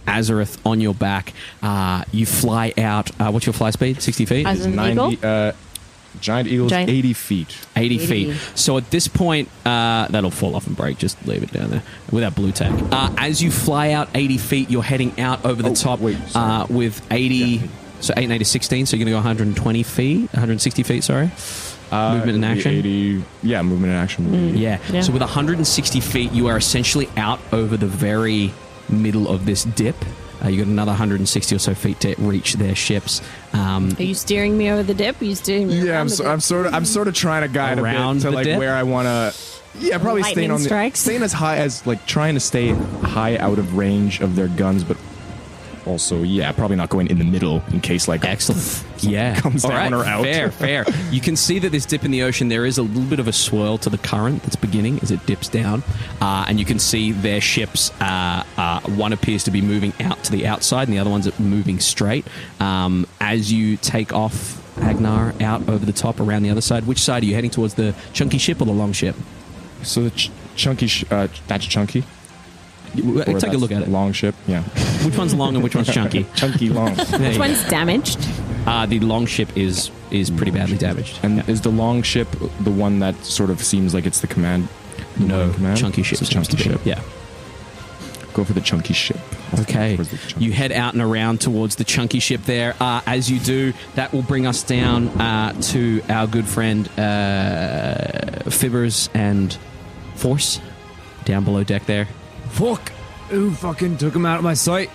Azorith on your back. You fly out. What's your fly speed? 60 feet? As an eagle? Giant eagle's Giant- 80 feet. 80 feet. So at this point, that'll fall off and break. Just leave it down there with that blue tack. As you fly out 80 feet, you're heading out over the top with 80. So 8 and 8 is 16. So you're going to go 120 feet, 160 feet. Sorry. Movement in action. 80. Yeah, movement in action. Yeah. So with 160 feet, you are essentially out over the very middle of this dip. You got another 160 or so feet to reach their ships. Are you steering me over the dip? Are you steering me Yeah, around the dip? I'm sort of trying to guide Around a bit to the like dip? where I want to. Yeah, probably Lightning strikes? staying as high as like trying to stay high out of range of their guns, but also probably not going in the middle in case like Excellent. Yeah. comes All down right. or out. Fair. You can see that this dip in the ocean, there is a little bit of a swirl to the current that's beginning as it dips down. And you can see their ships, one appears to be moving out to the outside and the other one's moving straight. As you take off Agenar out over the top around the other side, which side are you heading towards, the chunky ship or the long ship? So the chunky, that's chunky. Or Take a that's look at it. Long ship, yeah. Which one's long and which one's chunky? Chunky long. There Which you one's damaged? go. The long ship is pretty badly damaged. And is the long ship the one that sort of seems like it's the command? No, command? chunky ship. It's a seems chunky to be. ship. Yeah. Go for the chunky ship. Okay. Where's the chunky You head out and around towards the chunky ship there. As you do, that will bring us down to our good friend Fibbers and Force down below deck there. Fuck! Who fucking took him out of my sight?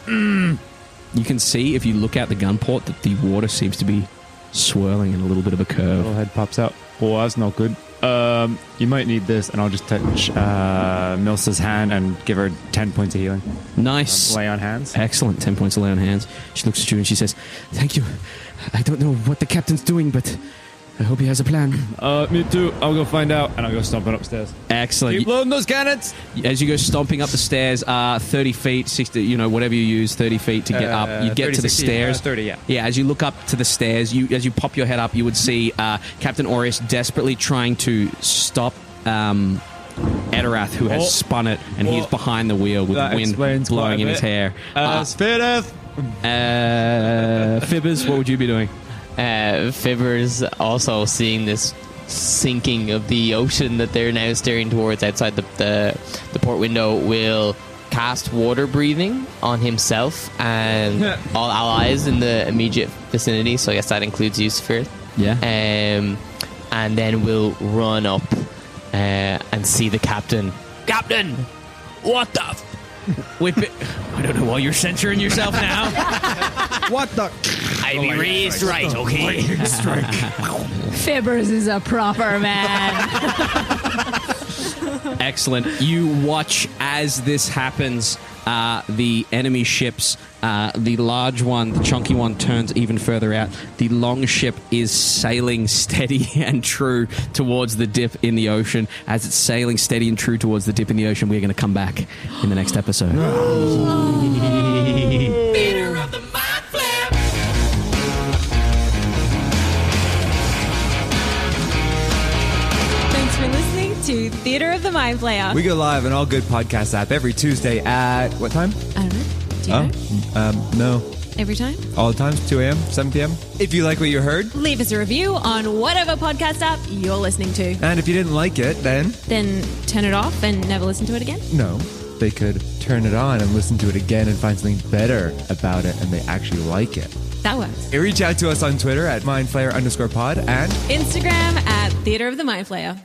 You can see, if you look out the gun port, that the water seems to be swirling in a little bit of a curve. Little head pops out. Oh, that's not good. You might need this, and I'll just touch Milsa's hand and give her 10 points of healing. Nice. Lay on hands. Excellent. 10 points of lay on hands. She looks at you and she says, "Thank you. I don't know what the captain's doing, but I hope he has a plan." Me too. I'll go find out, and I'll go stomping upstairs. Excellent. Keep loading those cannons. As you go stomping up the stairs, 30 feet, 60, whatever you use, 30 feet to get up. You get 30, to the 60, stairs. 30, yeah. Yeah, as you look up to the stairs, as you pop your head up, you would see Captain Aureus desperately trying to stop Etterath, who has spun it, and he's behind the wheel with That wind explains blowing quite a in his bit. hair. Safirith. Fibbers, what would you be doing? Fibbers also seeing this sinking of the ocean that they're now steering towards outside the port window will cast water breathing on himself and all allies in the immediate vicinity, so I guess that includes you, Safirith. Yeah. And then we'll run up and see the captain. Captain, what the? I don't know why you're censoring yourself now. What the? I be raised right, okay? Fibbers is a proper man. Excellent. You watch as this happens. The enemy ships, the large one, the chunky one, turns even further out. The long ship is sailing steady and true towards the dip in the ocean. As it's sailing steady and true towards the dip in the ocean, we're going to come back in the next episode. Leader of the Mind Flayer. Thanks for listening to Theatre of the Mind Flayer. We go live on all good podcast app every Tuesday at what time? I don't know. Do you know? No. Every time? All the times, 2 a.m., 7 p.m. If you like what you heard, Leave us a review on whatever podcast app you're listening to. and if you didn't like it, then Then turn it off and never listen to it again. no, they could turn it on and listen to it again and find something better about it, and they actually like it. That works. Reach out to us on Twitter at mindflayer_pod and Instagram at Theatre of the Mind Flayer.